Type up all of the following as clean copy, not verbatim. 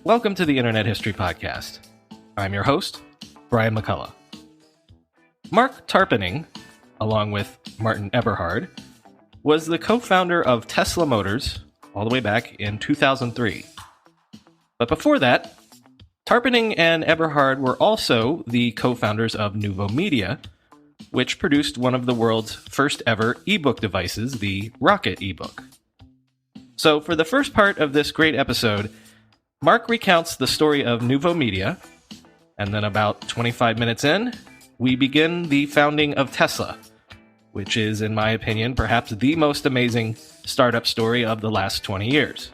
Welcome to the Internet History Podcast. I'm your host, Brian McCullough. Marc Tarpenning, along with Martin Eberhard, was the co-founder of Tesla Motors all the way back in 2003. But before that, Tarpenning and Eberhard were also the co-founders of NuvoMedia, which produced one of the world's first ever eBook devices, the Rocket eBook. So for the first part of this great episode, Marc recounts the story of NuvoMedia, and then about 25 minutes in, we begin the founding of Tesla, which is, in my opinion, perhaps the most amazing startup story of the last 20 years.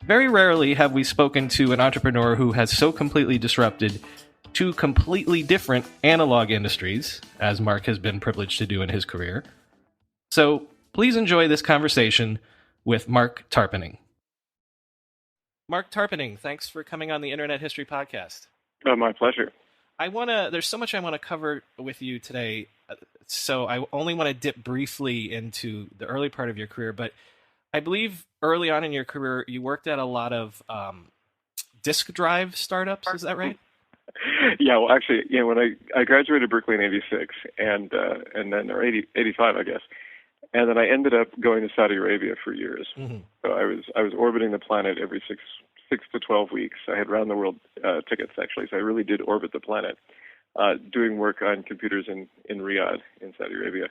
Very rarely have we spoken to an entrepreneur who has so completely disrupted two completely different analog industries, as Marc has been privileged to do in his career. So please enjoy this conversation with Marc Tarpenning. Marc Tarpenning, thanks for coming on the Internet History Podcast. Oh, my pleasure. There's so much I want to cover with you today, so I only want to dip briefly into the early part of your career, but I believe early on in your career, you worked at a lot of disk drive startups, is that right? Yeah, well, actually, when I graduated Berkeley in 86, and then, or 85, I guess, and then I ended up going to Saudi Arabia for years. Mm-hmm. So I was orbiting the planet every six to 12 weeks. I had round the world tickets, actually. So I really did orbit the planet, doing work on computers in Riyadh in Saudi Arabia.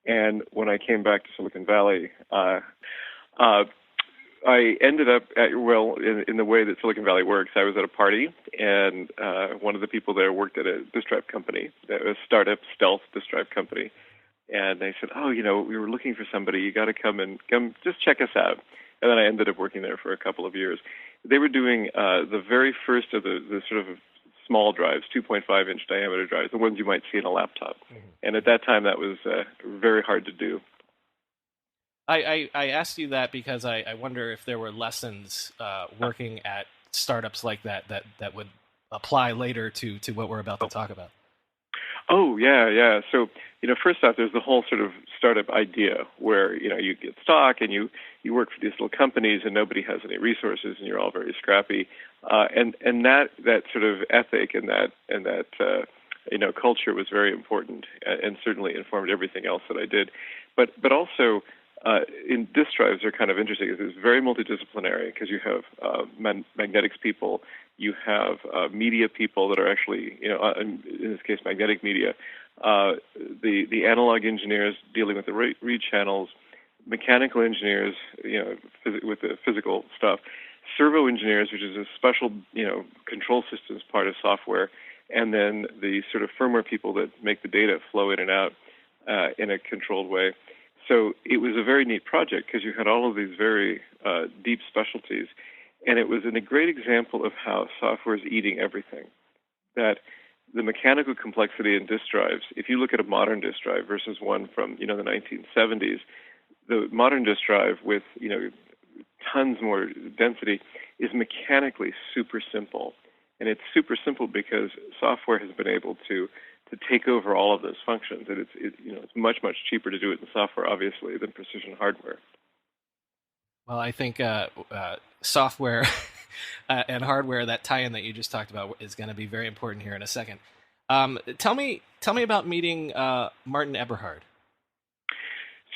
And when I came back to Silicon Valley, I ended up in the way that Silicon Valley works. I was at a party, and one of the people there worked at a disk drive company, a startup stealth disk drive company. And they said, we were looking for somebody. You got to come just check us out. And then I ended up working there for a couple of years. They were doing the very first of the sort of small drives, 2.5-inch diameter drives, the ones you might see in a laptop. Mm-hmm. And at that time, that was very hard to do. I asked you that because I wonder if there were lessons working at startups like that would apply later to what we're about to talk about. Oh, yeah. So, first off, there's the whole sort of startup idea where, you get stock and you work for these little companies and nobody has any resources and you're all very scrappy. And that sort of ethic and that culture was very important and certainly informed everything else that I did. But also, in disk drives are kind of interesting. It's very multidisciplinary because you have magnetics people, you have media people that are actually, in this case, magnetic media, the analog engineers dealing with the read channels, mechanical engineers, with the physical stuff, servo engineers, which is a special, control systems part of software, and then the sort of firmware people that make the data flow in and out in a controlled way. So it was a very neat project because you had all of these very deep specialties. And it was a great example of how software is eating everything. That the mechanical complexity in disk drives, if you look at a modern disk drive versus one from, the 1970s, the modern disk drive with, tons more density is mechanically super simple. And it's super simple because software has been able to take over all of those functions. And it's much, much cheaper to do it in software, obviously, than precision hardware. Well, I think software and hardware, that tie-in that you just talked about, is going to be very important here in a second. Tell me about meeting Martin Eberhard.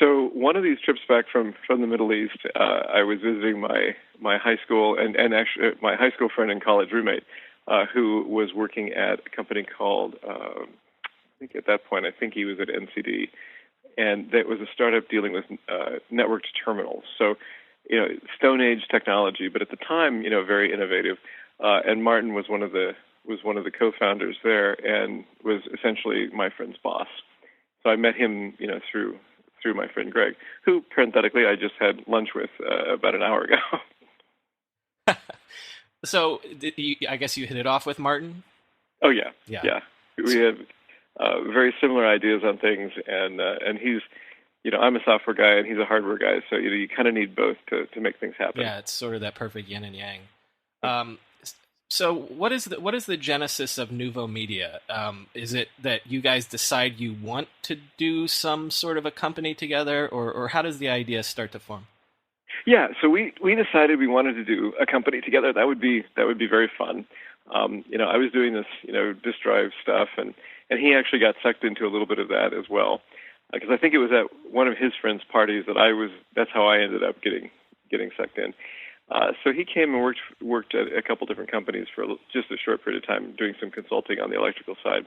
So one of these trips back from the Middle East, I was visiting my high school and actually my high school friend and college roommate, who was working at a company called, I think at that point, he was at NCD, and that was a startup dealing with networked terminals. So, Stone Age technology, but at the time, very innovative. And Martin was one of the co-founders there, and was essentially my friend's boss. So I met him, through my friend Greg, who parenthetically I just had lunch with about an hour ago. So I guess you hit it off with Martin? Oh yeah. We have very similar ideas on things, and he's I'm a software guy and he's a hardware guy, so you kind of need both to make things happen. Yeah, it's sort of that perfect yin and yang. So what is the genesis of NuvoMedia? Is it that you guys decide you want to do some sort of a company together, or how does the idea start to form? Yeah, so we decided we wanted to do a company together. That would be very fun. I was doing this, disk drive stuff, and he actually got sucked into a little bit of that as well, because I think it was at one of his friends' parties that's how I ended up getting sucked in. So he came and worked at a couple different companies for just a short period of time, doing some consulting on the electrical side.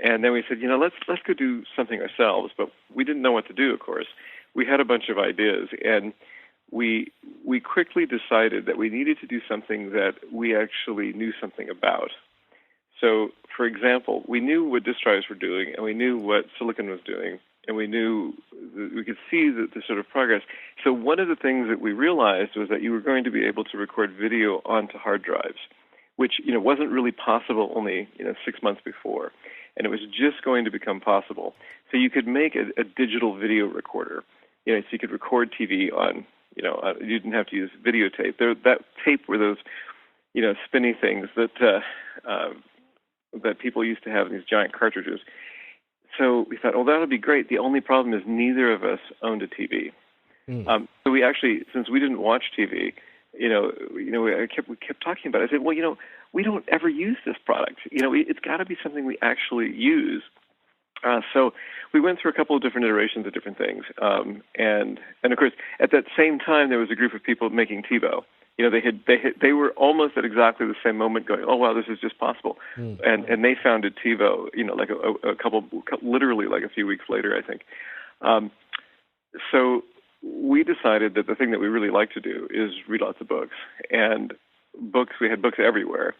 And then we said, let's go do something ourselves. But we didn't know what to do, of course. We had a bunch of ideas, and we quickly decided that we needed to do something that we actually knew something about. So, for example, we knew what disk drives were doing, and we knew what silicon was doing, and we could see the sort of progress. So one of the things that we realized was that you were going to be able to record video onto hard drives, which wasn't really possible only 6 months before, and it was just going to become possible. So you could make a digital video recorder. So you could record TV on. You didn't have to use videotape. That tape were those spinny things that people used to have in these giant cartridges. So we thought, that would be great. The only problem is neither of us owned a TV. So we actually, since we didn't watch TV, we kept talking about it. I said, we don't ever use this product. It's got to be something we actually use. So we went through a couple of different iterations of different things. And of course, at that same time, there was a group of people making TiVo. They were almost at exactly the same moment going, oh, wow, this is just possible. And they founded TiVo, like literally like a few weeks later, I think. So we decided that the thing that we really like to do is read lots of books. And we had books everywhere.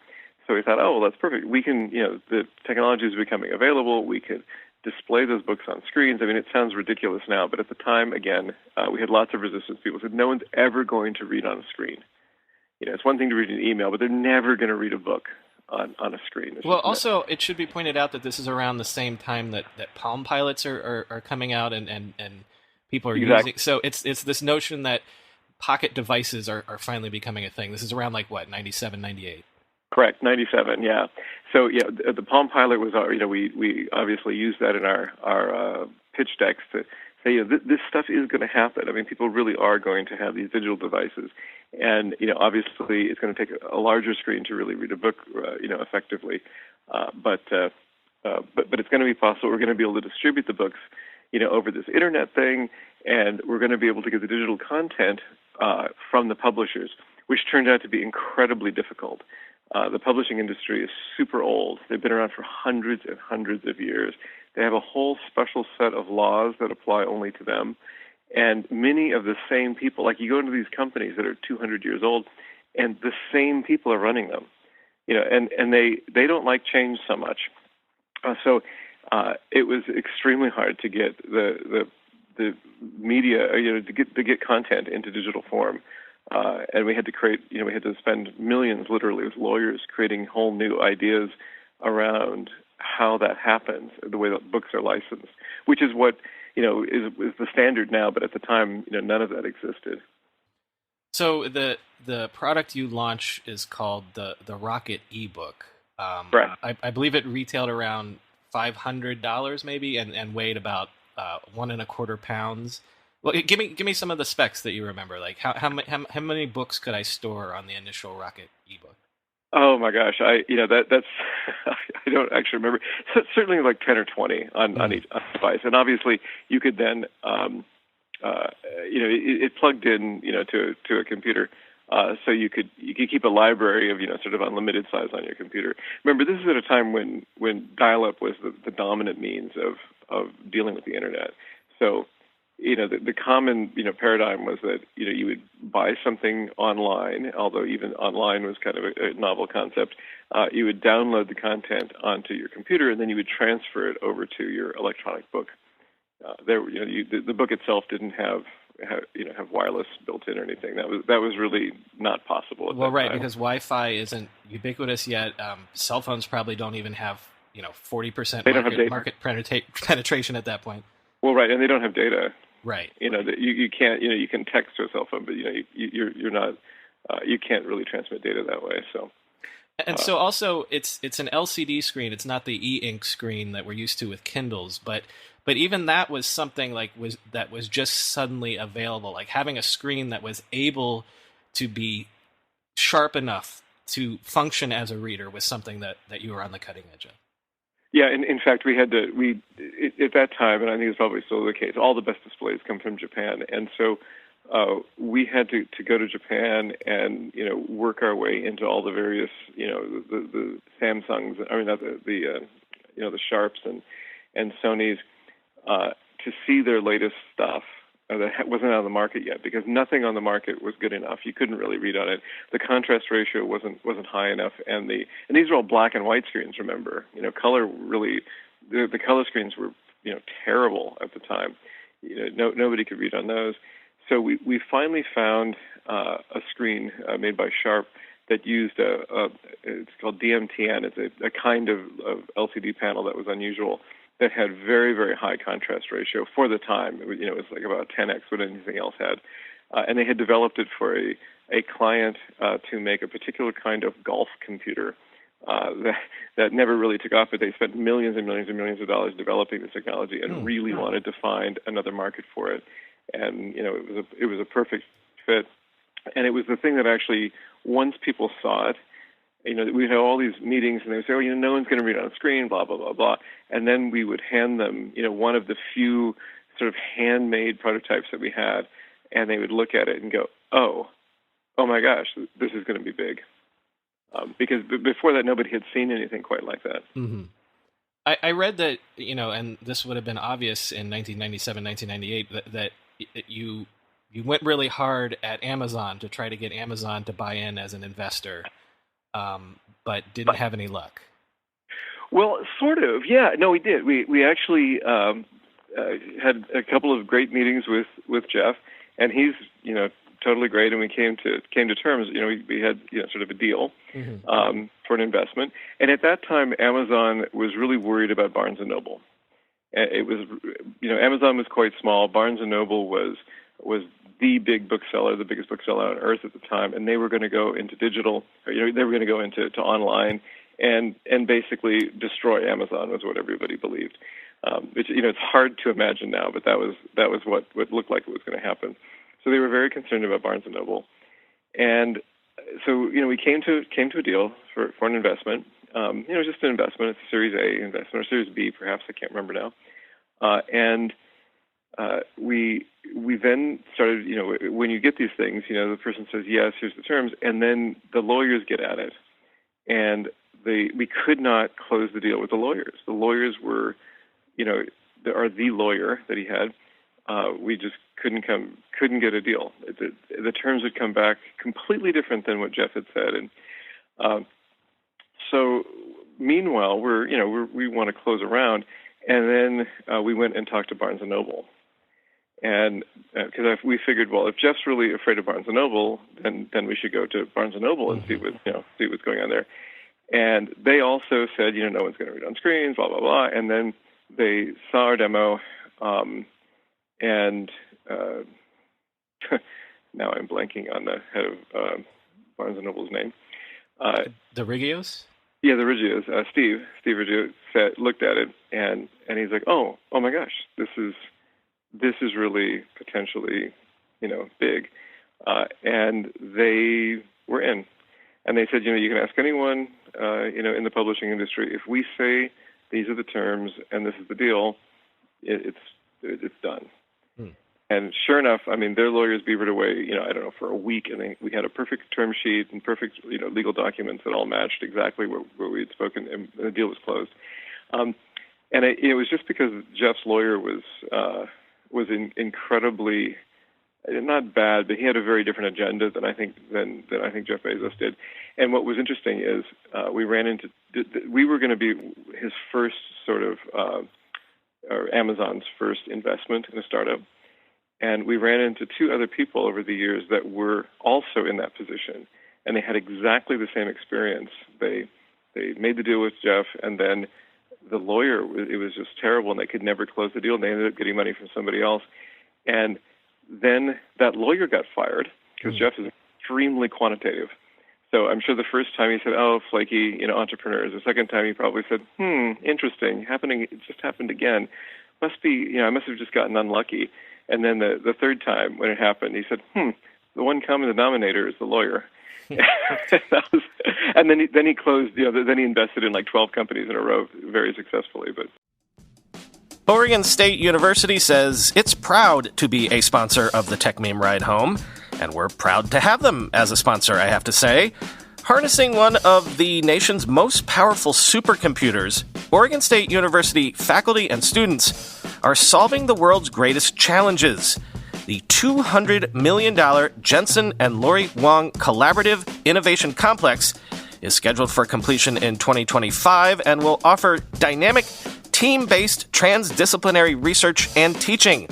So we thought, that's perfect. We can, the technology is becoming available. We could display those books on screens. I mean, it sounds ridiculous now, but at the time, again, we had lots of resistance. People said, no one's ever going to read on a screen. It's one thing to read an email, but they're never going to read a book on a screen. Well, also, it should be pointed out that this is around the same time that Palm Pilots are coming out and people are using. So it's this notion that pocket devices are finally becoming a thing. This is around 97, 98. Correct, 97, yeah. So, the Palm Pilot was, we obviously used that in our pitch decks to say, this stuff is going to happen. I mean, people really are going to have these digital devices. And, obviously it's going to take a larger screen to really read a book, effectively. But it's going to be possible. We're going to be able to distribute the books, over this internet thing, and we're going to be able to get the digital content from the publishers, which turned out to be incredibly difficult. The publishing industry is super old. They've been around for hundreds and hundreds of years. They have a whole special set of laws that apply only to them. And many of the same people, like you go into these companies that are 200 years old, and the same people are running them, and they don't like change so much. So it was extremely hard to get the media, to get content into digital form. And we had to create, we had to spend millions, literally, with lawyers creating whole new ideas around how that happens, the way that books are licensed, which is what, is the standard now, but at the time, none of that existed. So the product you launch is called the Rocket eBook. Right. I believe it retailed around $500 maybe, and weighed about 1.25 pounds. Well, give me some of the specs that you remember. Like how many books could I store on the initial Rocket eBook? Oh my gosh, that's I don't actually remember. So certainly like 10 or 20 on each device, and obviously you could then it plugged in to a computer, so you could keep a library of sort of unlimited size on your computer. Remember, this is at a time when dial-up was the dominant means of dealing with the internet. So the common paradigm was that you would buy something online, although even online was kind of a novel concept. You would download the content onto your computer, and then you would transfer it over to your electronic book. The book itself didn't have wireless built in or anything. That was really not possible at that time. Because Wi-Fi isn't ubiquitous yet. Cell phones probably don't even have 40% market penetration at that point. Well, right, and they don't have data. Right. That you can't, you can text to a cell phone, but you're not, you can't really transmit data that way. So. And so also it's an LCD screen. It's not the e-ink screen that we're used to with Kindles, but even that was something that was just suddenly available. Like having a screen that was able to be sharp enough to function as a reader was something that you were on the cutting edge of. Yeah, and in fact, at that time, and I think it's probably still the case, all the best displays come from Japan, and so we had to go to Japan and work our way into all the various the Samsungs, I mean not the Sharps and Sonys to see their latest stuff that wasn't on the market yet, because nothing on the market was good enough. You couldn't really read on it. The contrast ratio wasn't high enough, and these are all black and white screens. Remember, color really the color screens were terrible at the time. Nobody could read on those. So we finally found a screen made by Sharp that used it's called DMTN. It's a kind of LCD panel that was unusual, that had very, very high contrast ratio for the time. It was like about 10x what anything else had. And they had developed it for a client to make a particular kind of golf computer that never really took off, but they spent millions and millions and millions of dollars developing this technology and really wanted to find another market for it. And it was a perfect fit, and it was the thing that actually, once people saw it, we'd have all these meetings, and they would say, no one's going to read it on a screen, blah blah blah blah, and then we would hand them one of the few sort of handmade prototypes that we had, and they would look at it and go, oh my gosh, this is going to be big, because before that nobody had seen anything quite like that. Mm-hmm. I read that and this would have been obvious in 1997, 1998 that you went really hard at Amazon to try to get Amazon to buy in as an investor, but didn't have any luck. Well, sort of, yeah. No, we did. We actually had a couple of great meetings with Jeff, and he's totally great, and we came to terms. We had sort of a deal for an investment, and at that time, Amazon was really worried about Barnes and Noble. It was, Amazon was quite small. Barnes and Noble was the big bookseller, the biggest bookseller on earth at the time, and they were going to go into digital. They were going to go into online and basically destroy Amazon, was what everybody believed. It's hard to imagine now, but that was what looked like it was going to happen. So they were very concerned about Barnes and Noble, and so we came to a deal for an investment. Just an investment. It's a Series A investment, or Series B, perhaps. I can't remember now. And we then started. When you get these things, the person says yes, here's the terms, and then the lawyers get at it, and we could not close the deal with the lawyers. The lawyers were, the lawyer that he had. We just couldn't get a deal. The terms would come back completely different than what Jeff had said, and so meanwhile we want to close around, and then we went and talked to Barnes and Noble, and because we figured, well, if Jeff's really afraid of Barnes and Noble, then we should go to Barnes and Noble and see what's going on there. And they also said, no one's going to read on screens, blah blah blah. And then they saw our demo, and now I'm blanking on the head of Barnes and Noble's name. The Rigios? Yeah, the Rigios. Steve Riggio looked at it, and he's like, oh my gosh, this is really potentially, big. And they were in. And they said, you can ask anyone, in the publishing industry, if we say these are the terms and this is the deal, it's done. And sure enough, their lawyers beavered away, for a week, and we had a perfect term sheet and perfect, legal documents that all matched exactly what we had spoken, and the deal was closed. And it was just because Jeff's lawyer was incredibly, not bad, but he had a very different agenda than I think Jeff Bezos did. And what was interesting is we were going to be his first sort of, or Amazon's first investment in a startup. And we ran into two other people over the years that were also in that position, and they had exactly the same experience. They made the deal with Jeff, and then the lawyer, it was just terrible, and they could never close the deal, and they ended up getting money from somebody else. And then that lawyer got fired because Jeff is extremely quantitative. So I'm sure the first time he said, "Oh, flaky, entrepreneurs." The second time he probably said, "Interesting. It just happened again. Must be, I must have just gotten unlucky." And then the third time when it happened, he said, "The one common denominator is the lawyer." And then he closed. Then he invested in like 12 companies in a row, very successfully. But Oregon State University says it's proud to be a sponsor of the Techmeme Ride Home, and we're proud to have them as a sponsor, I have to say. Harnessing one of the nation's most powerful supercomputers, Oregon State University faculty and students are solving the world's greatest challenges. The $200 million Jensen and Lori Wang Collaborative Innovation Complex is scheduled for completion in 2025 and will offer dynamic, team-based transdisciplinary research and teaching.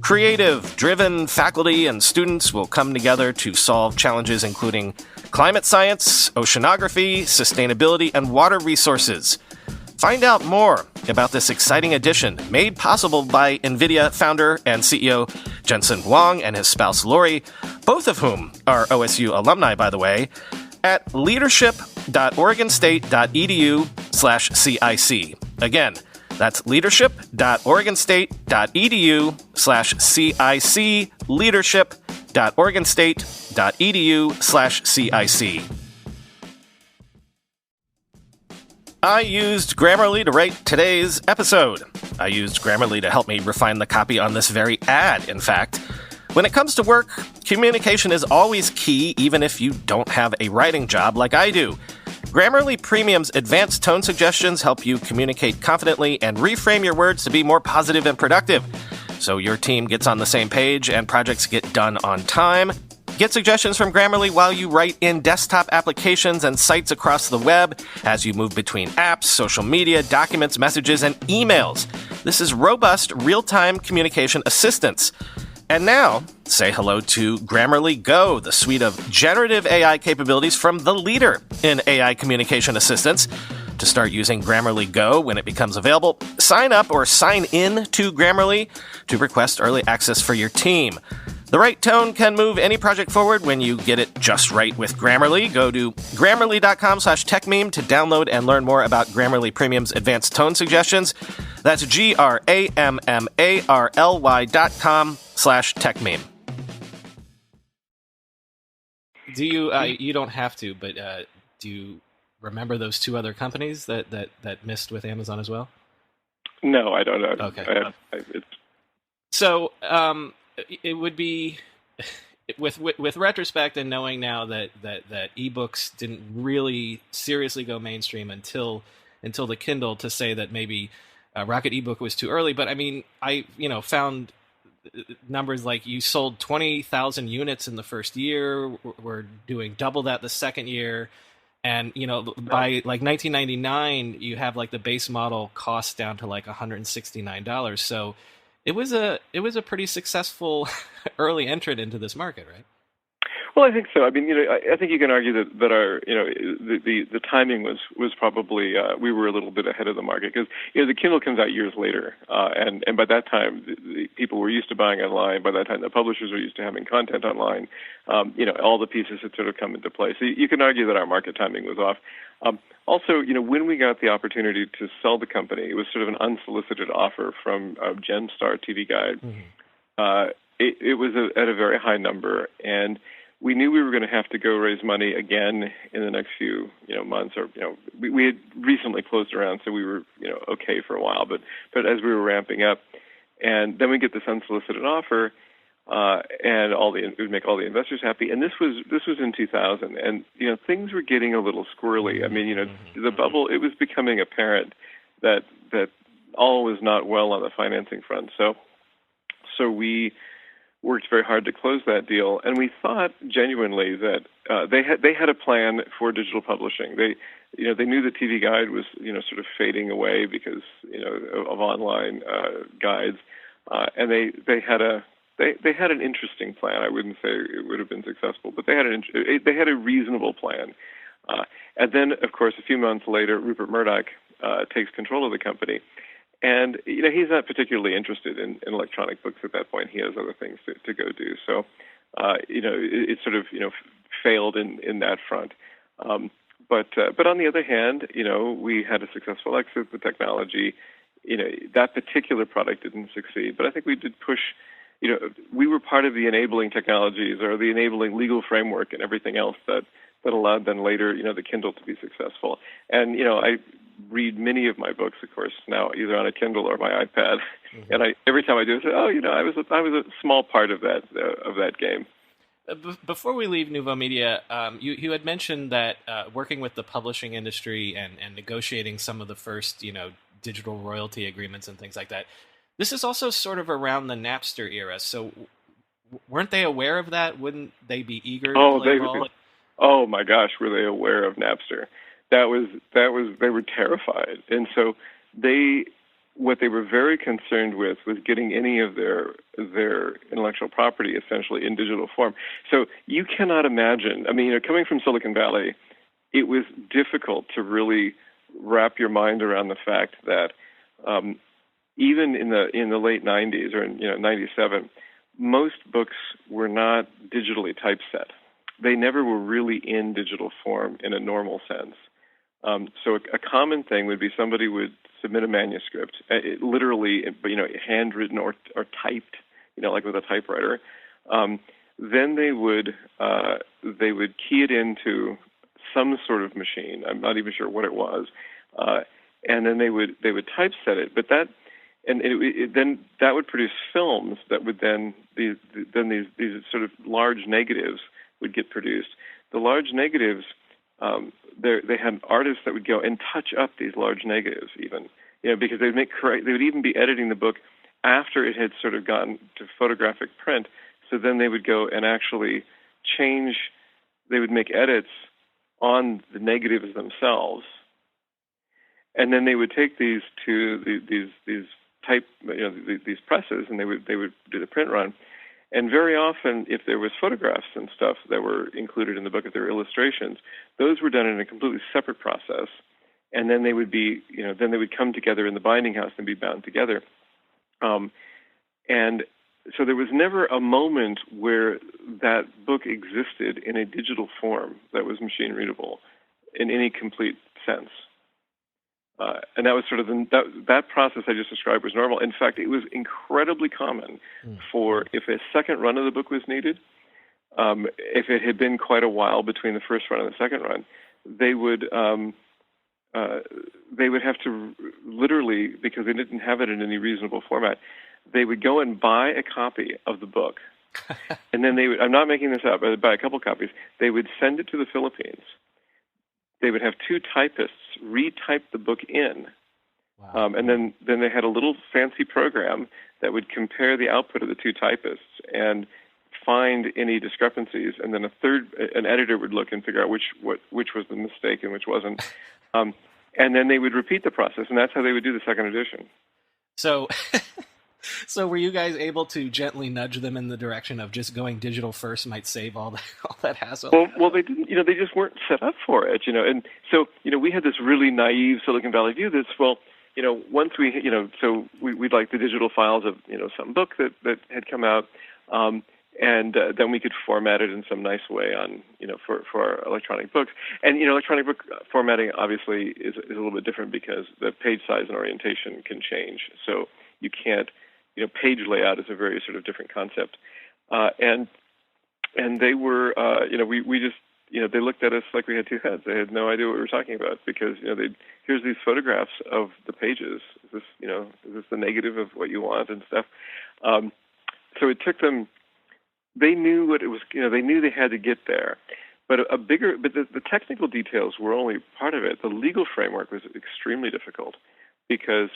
Creative, driven faculty and students will come together to solve challenges including climate science, oceanography, sustainability, and water resources. Find out more about this exciting addition made possible by NVIDIA founder and CEO Jensen Huang and his spouse Lori, both of whom are OSU alumni, by the way, at leadership.oregonstate.edu/CIC. Again, that's leadership.oregonstate.edu/CIC, leadership.oregonstate.edu/CIC. I used Grammarly to write today's episode. I used Grammarly to help me refine the copy on this very ad, in fact. When it comes to work, communication is always key, even if you don't have a writing job like I do. Grammarly Premium's advanced tone suggestions help you communicate confidently and reframe your words to be more positive and productive, so your team gets on the same page and projects get done on time. Get suggestions from Grammarly while you write in desktop applications and sites across the web, as you move between apps, social media, documents, messages, and emails. This is robust, real-time communication assistance. And now, say hello to Grammarly Go, the suite of generative AI capabilities from the leader in AI communication assistance. To start using Grammarly Go when it becomes available, sign up or sign in to Grammarly to request early access for your team. The right tone can move any project forward when you get it just right with Grammarly. Go to Grammarly.com/techmeme to download and learn more about Grammarly Premium's advanced tone suggestions. That's GRAMMARLY.com/techmeme. Do you, you don't have to, but do you remember those two other companies that missed with Amazon as well? No, I don't know. Okay. So, it would be, with retrospect and knowing now that ebooks didn't really seriously go mainstream until the Kindle, to say that maybe Rocket eBook was too early. But I mean, I found numbers like you sold 20,000 units in the first year. We're doing double that the second year, and by like 1999, you have like the base model cost down to like $169. So it was a pretty successful early entrant into this market, right? Well, I think so. I mean, I think you can argue that our, the timing was probably we were a little bit ahead of the market, because the Kindle comes out years later, and by that time the people were used to buying online. By that time, the publishers were used to having content online. All the pieces had sort of come into play. So you can argue that our market timing was off. Also, when we got the opportunity to sell the company, it was sort of an unsolicited offer from Genstar TV Guide. Mm-hmm. It was at a very high number, and we knew we were going to have to go raise money again in the next few months, or we had recently closed around, so we were okay for a while. But as we were ramping up, and then we get this unsolicited offer, and it would make all the investors happy. And this was in 2000, and things were getting a little squirrely. I mean, the bubble. It was becoming apparent that all was not well on the financing front. So we worked very hard to close that deal, and we thought genuinely that they had a plan for digital publishing. They knew the TV Guide was sort of fading away because of online guides, and they had an interesting plan. I wouldn't say it would have been successful, but they had a reasonable plan. And then, of course, a few months later, Rupert Murdoch takes control of the company. And he's not particularly interested in electronic books at that point. He has other things to go do. So it sort of failed in that front. But on the other hand, we had a successful exit. The technology, that particular product didn't succeed. But I think we did push. We were part of the enabling technologies or the enabling legal framework and everything else that allowed then later, the Kindle to be successful. And I read many of my books, of course, now either on a Kindle or my iPad. Mm-hmm. And every time I do, I say, I was a small part of that game. Before we leave NuvoMedia, you had mentioned that working with the publishing industry and negotiating some of the first, digital royalty agreements and things like that. This is also sort of around the Napster era. So weren't they aware of that? Wouldn't they be eager to play ball? Oh my gosh, were they aware of Napster? They were terrified. And so what they were very concerned with was getting any of their intellectual property essentially in digital form. So you cannot imagine, coming from Silicon Valley, it was difficult to really wrap your mind around the fact that even in the late 90s or 97, most books were not digitally typeset. They never were really in digital form in a normal sense. So a common thing would be somebody would submit a manuscript, literally, handwritten or typed, like with a typewriter. Then they would key it into some sort of machine. I'm not even sure what it was, and then they would typeset it. But then that would produce films that would then these sort of large negatives would get produced. The large negatives, they had artists that would go and touch up these large negatives, even, because they would even be editing the book after it had sort of gone to photographic print. So then they would go and actually change. They would make edits on the negatives themselves, and then they would take these to these presses, and they would do the print run. And very often, if there was photographs and stuff that were included in the book, if there were illustrations, those were done in a completely separate process. And then they would be, then they would come together in the binding house and be bound together. And so there was never a moment where that book existed in a digital form that was machine readable in any complete sense. And that was sort of that process I just described was normal. In fact, it was incredibly common for if a second run of the book was needed, if it had been quite a while between the first run and the second run, they would have to literally, because they didn't have it in any reasonable format, they would go and buy a copy of the book, and then they would, I'm not making this up, but buy a couple copies. They would send it to the Philippines. They would have two typists retype the book in. Wow. And then they had a little fancy program that would compare the output of the two typists and find any discrepancies. And then an editor would look and figure out which was the mistake and which wasn't. And then they would repeat the process, and that's how they would do the second edition. So were you guys able to gently nudge them in the direction of just going digital first might save all that hassle? Well, they didn't. They just weren't set up for it. And so we had this really naive Silicon Valley view that once we we'd like the digital files of some book that had come out, and then we could format it in some nice way on for our electronic books. And electronic book formatting obviously is a little bit different because the page size and orientation can change. So you can't. Page layout is a very sort of different concept, and they were, we just, they looked at us like we had two heads. They had no idea what we were talking about because, here's these photographs of the pages. Is this the negative of what you want and stuff? So it took them. They knew what it was. They knew they had to get there, but the technical details were only part of it. The legal framework was extremely difficult because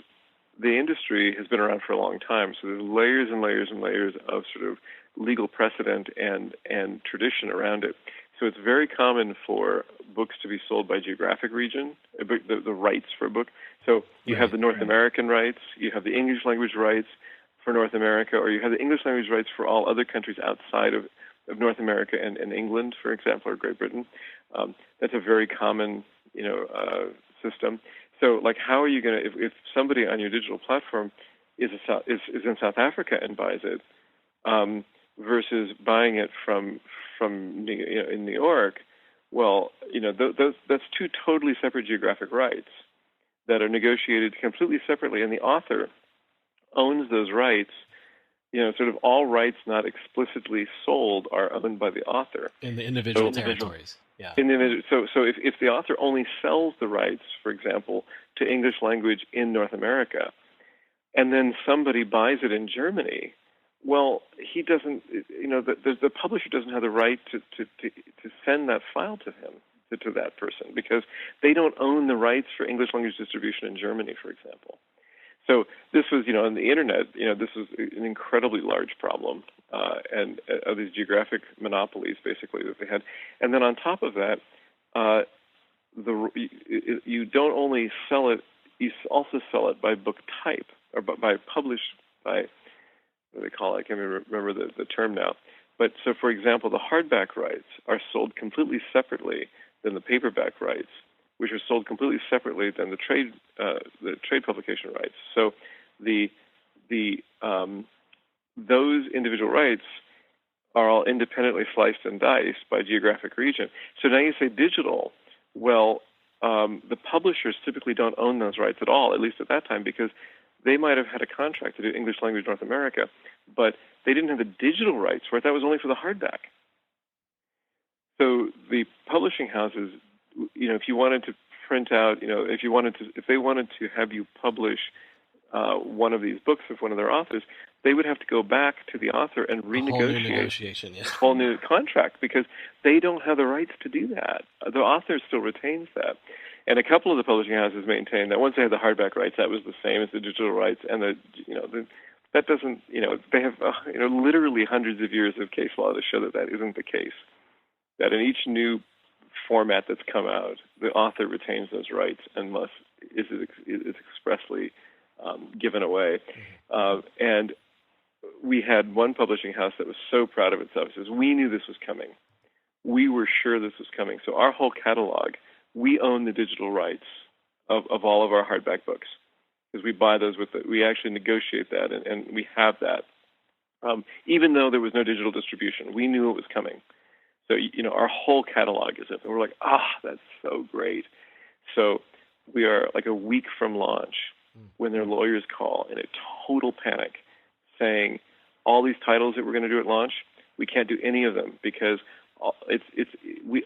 the industry has been around for a long time, so there's layers and layers and layers of sort of legal precedent and tradition around it. So it's very common for books to be sold by geographic region, the rights for a book. So you have the North American rights, you have the English language rights for North America, or you have the English language rights for all other countries outside of North America and England, for example, or Great Britain. That's a very common, system. So, like, how are you going to, if somebody on your digital platform is in South Africa and buys it, versus buying it from in New York, well, that's two totally separate geographic rights that are negotiated completely separately, and the author owns those rights. Sort of all rights not explicitly sold are owned by the author in the individual territories. Yeah. So if the author only sells the rights, for example, to English language in North America, and then somebody buys it in Germany, well, he doesn't. The publisher doesn't have the right to send that file to him, to that person, because they don't own the rights for English language distribution in Germany, for example. So this was, on the internet, this was an incredibly large problem, and of these geographic monopolies, basically, that they had. And then on top of that, you don't only sell it, you also sell it by book type, or by published, by, what do they call it? I can't remember the term now. But so, for example, the hardback rights are sold completely separately than the paperback rights, which are sold completely separately than the trade publication rights. So those individual rights are all independently sliced and diced by geographic region. So now you say digital. Well, the publishers typically don't own those rights at all, at least at that time, because they might have had a contract to do English language North America, but they didn't have the digital rights for it. That was only for the hardback. So the publishing houses, if you wanted to print out, if they wanted to have you publish one of these books of one of their authors, they would have to go back to the author and renegotiate a whole new contract, because they don't have the rights to do that. The author still retains that. And a couple of the publishing houses maintain that once they had the hardback rights, that was the same as the digital rights, and that doesn't, they have literally hundreds of years of case law to show that isn't the case. That in each new format that's come out, the author retains those rights and is expressly given away. And we had one publishing house that was so proud of itself. It says, we knew this was coming. We were sure this was coming. So our whole catalog, we own the digital rights of all of our hardback books, because we buy those we actually negotiate that, and we have that. Even though there was no digital distribution, we knew it was coming. So, our whole catalog is it. And we're like, that's so great. So we are like a week from launch when their lawyers call in a total panic, saying all these titles that we're going to do at launch, we can't do any of them, because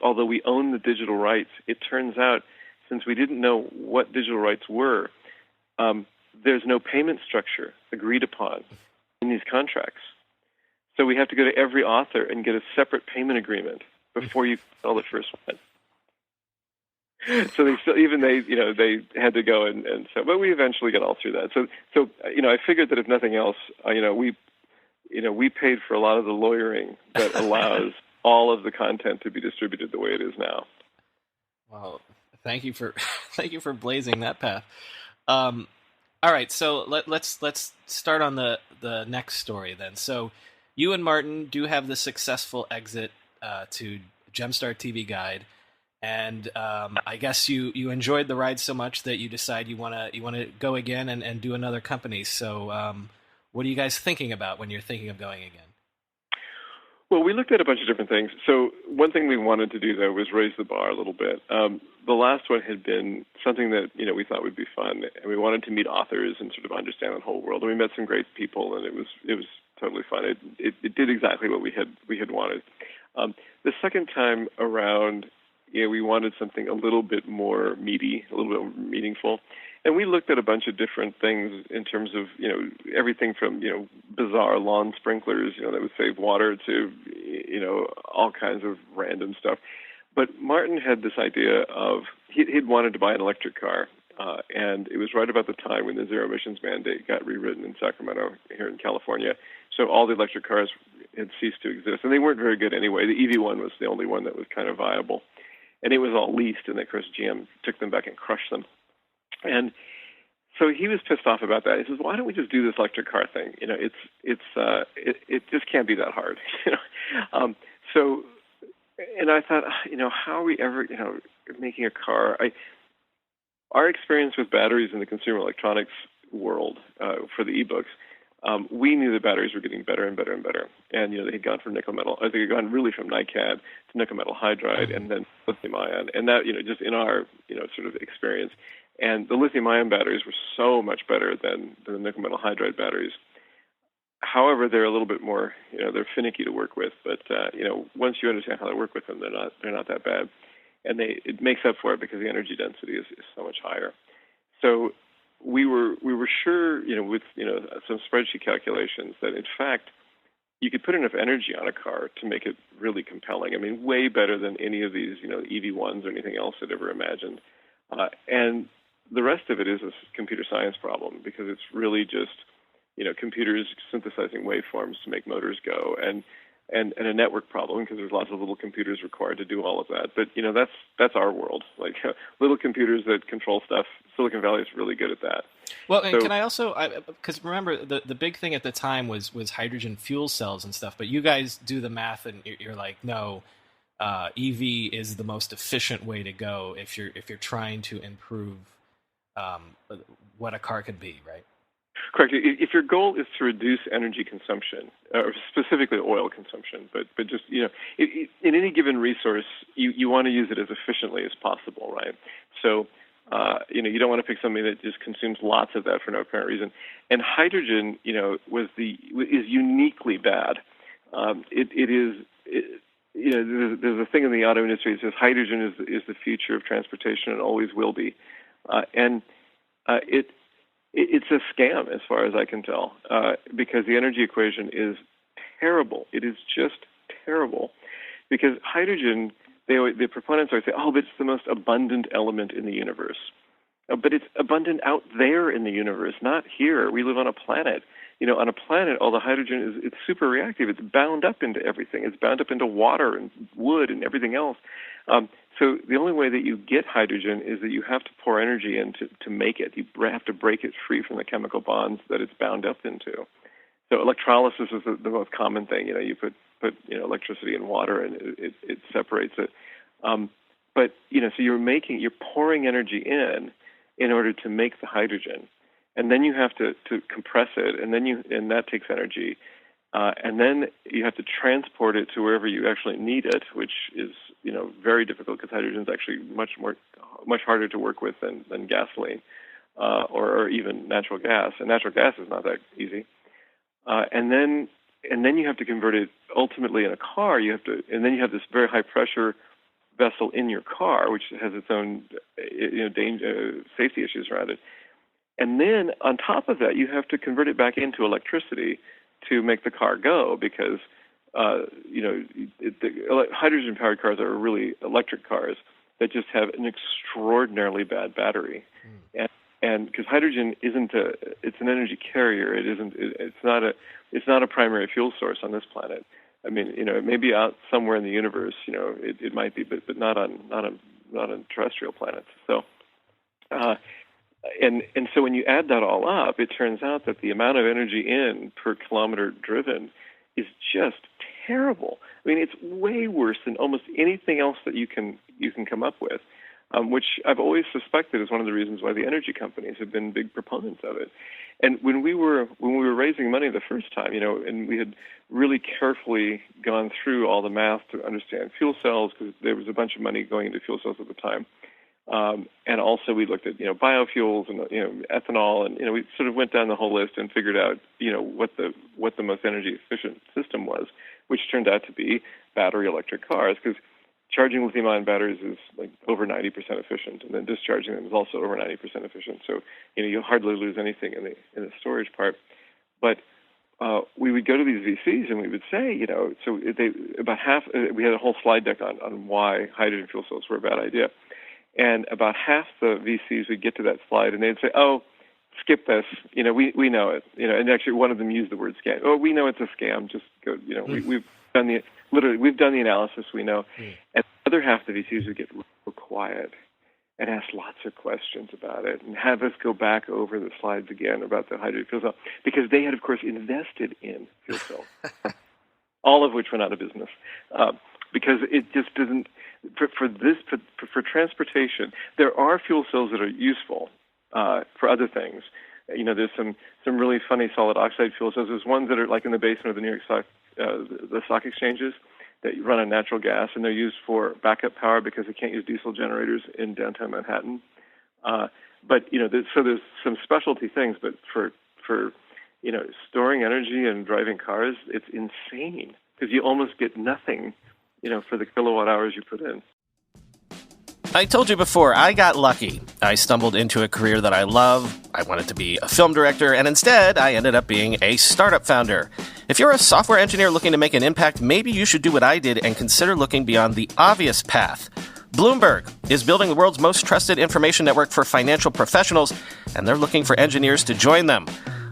although we own the digital rights, it turns out, since we didn't know what digital rights were, there's no payment structure agreed upon in these contracts. So we have to go to every author and get a separate payment agreement before you sell the first one. So they had to go and so, but we eventually got all through that. So I figured that if nothing else, we paid for a lot of the lawyering that allows all of the content to be distributed the way it is now. Well, thank you for blazing that path. All right, so let's start on the next story then. So you and Martin do have the successful exit to Gemstar TV Guide, and I guess you enjoyed the ride so much that you decide you want to go again and do another company. So what are you guys thinking about when you're thinking of going again? Well, we looked at a bunch of different things. So one thing we wanted to do, though, was raise the bar a little bit. The last one had been something that we thought would be fun, and we wanted to meet authors and sort of understand the whole world. And we met some great people, and it was totally fun. It did exactly what we had wanted. The second time around, we wanted something a little bit more meaty, a little bit more meaningful. And we looked at a bunch of different things in terms of, everything from, bizarre lawn sprinklers, that would save water to, all kinds of random stuff. But Martin had this idea of, he'd wanted to buy an electric car. And it was right about the time when the zero emissions mandate got rewritten in Sacramento here in California. So all the electric cars had ceased to exist. And they weren't very good anyway. The EV1 was the only one that was kind of viable. And it was all leased, and of course GM took them back and crushed them. And so he was pissed off about that. He says, "Why don't we just do this electric car thing? It just can't be that hard." So, and I thought, how are we ever, making a car? our experience with batteries in the consumer electronics world for the eBooks, we knew the batteries were getting better and better and better. And, they had gone from nickel metal, they had gone really from NiCad to nickel metal hydride and then lithium ion. And that, just in our, sort of experience. And the lithium ion batteries were so much better than the nickel metal hydride batteries. However, they're a little bit more, they're finicky to work with. But, once you understand how to work with them, they're not that bad. And it makes up for it because the energy density is so much higher. So we were sure, with some spreadsheet calculations that in fact you could put enough energy on a car to make it really compelling. I mean, way better than any of these, EV1s or anything else I'd ever imagined. And the rest of it is a computer science problem because it's really just, computers synthesizing waveforms to make motors go and a network problem because there's lots of little computers required to do all of that. But, that's our world. Like little computers that control stuff. Silicon Valley is really good at that. Well, and can I also, because remember, the big thing at the time was hydrogen fuel cells and stuff, but you guys do the math and you're like, no, EV is the most efficient way to go if you're trying to improve what a car could be, right? Correct. If your goal is to reduce energy consumption, or specifically oil consumption, but just, in any given resource, you want to use it as efficiently as possible, right? So, you don't want to pick something that just consumes lots of that for no apparent reason. And hydrogen, is uniquely bad. There's a thing in the auto industry that says hydrogen is the future of transportation and always will be. It's a scam as far as I can tell, because the energy equation is terrible. It is just terrible, because hydrogen, the proponents always say, oh, but it's the most abundant element in the universe. But it's abundant out there in the universe, not here. We live on a planet. On a planet, all the hydrogen it's super reactive. It's bound up into everything. It's bound up into water and wood and everything else. So the only way that you get hydrogen is that you have to pour energy in to make it. You have to break it free from the chemical bonds that it's bound up into. So electrolysis is the most common thing. You put electricity in water and it separates it. But so you're pouring energy in order to make the hydrogen, and then you have to compress it, and that takes energy. And then you have to transport it to wherever you actually need it, which is very difficult because hydrogen is actually much harder to work with than gasoline or even natural gas. And natural gas is not that easy. And then you have to convert it ultimately in a car. And then you have this very high pressure vessel in your car, which has its own safety issues around it. And then on top of that, you have to convert it back into electricity to make the car go, because hydrogen-powered cars are really electric cars that just have an extraordinarily bad battery, and because hydrogen it's an energy carrier. It's not a primary fuel source on this planet. I mean, it may be out somewhere in the universe. It might be, but not on terrestrial planets. So. And so when you add that all up, it turns out that the amount of energy in per kilometer driven is just terrible. I mean, it's way worse than almost anything else that you can come up with, which I've always suspected is one of the reasons why the energy companies have been big proponents of it. And when we were raising money the first time, and we had really carefully gone through all the math to understand fuel cells, because there was a bunch of money going into fuel cells at the time. And also we looked at, biofuels and, ethanol, and, we sort of went down the whole list and figured out, what the most energy efficient system was, which turned out to be battery electric cars, because charging lithium-ion batteries is like over 90% efficient, and then discharging them is also over 90% efficient. So, you hardly lose anything in the storage part. But we would go to these VCs and we would say, so about half, we had a whole slide deck on why hydrogen fuel cells were a bad idea. And about half the VCs would get to that slide and they'd say, oh, skip this. We know it. And actually one of them used the word scam. Oh, we know it's a scam. Just go, we've done the analysis, we know. And the other half of the VCs would get real quiet and ask lots of questions about it and have us go back over the slides again about the hydrogen fuel cell, because they had, of course, invested in fuel cells, all of which went out of business. because it just doesn't. For transportation, there are fuel cells that are useful for other things. There's some really funny solid oxide fuel cells. There's ones that are like in the basement of the New York the stock exchanges that run on natural gas, and they're used for backup power because they can't use diesel generators in downtown Manhattan. But there's some specialty things. But for storing energy and driving cars, it's insane because you almost get nothing, for the kilowatt hours you put in. I told you before, I got lucky. I stumbled into a career that I love. I wanted to be a film director, and instead, I ended up being a startup founder. If you're a software engineer looking to make an impact, maybe you should do what I did and consider looking beyond the obvious path. Bloomberg is building the world's most trusted information network for financial professionals, and they're looking for engineers to join them.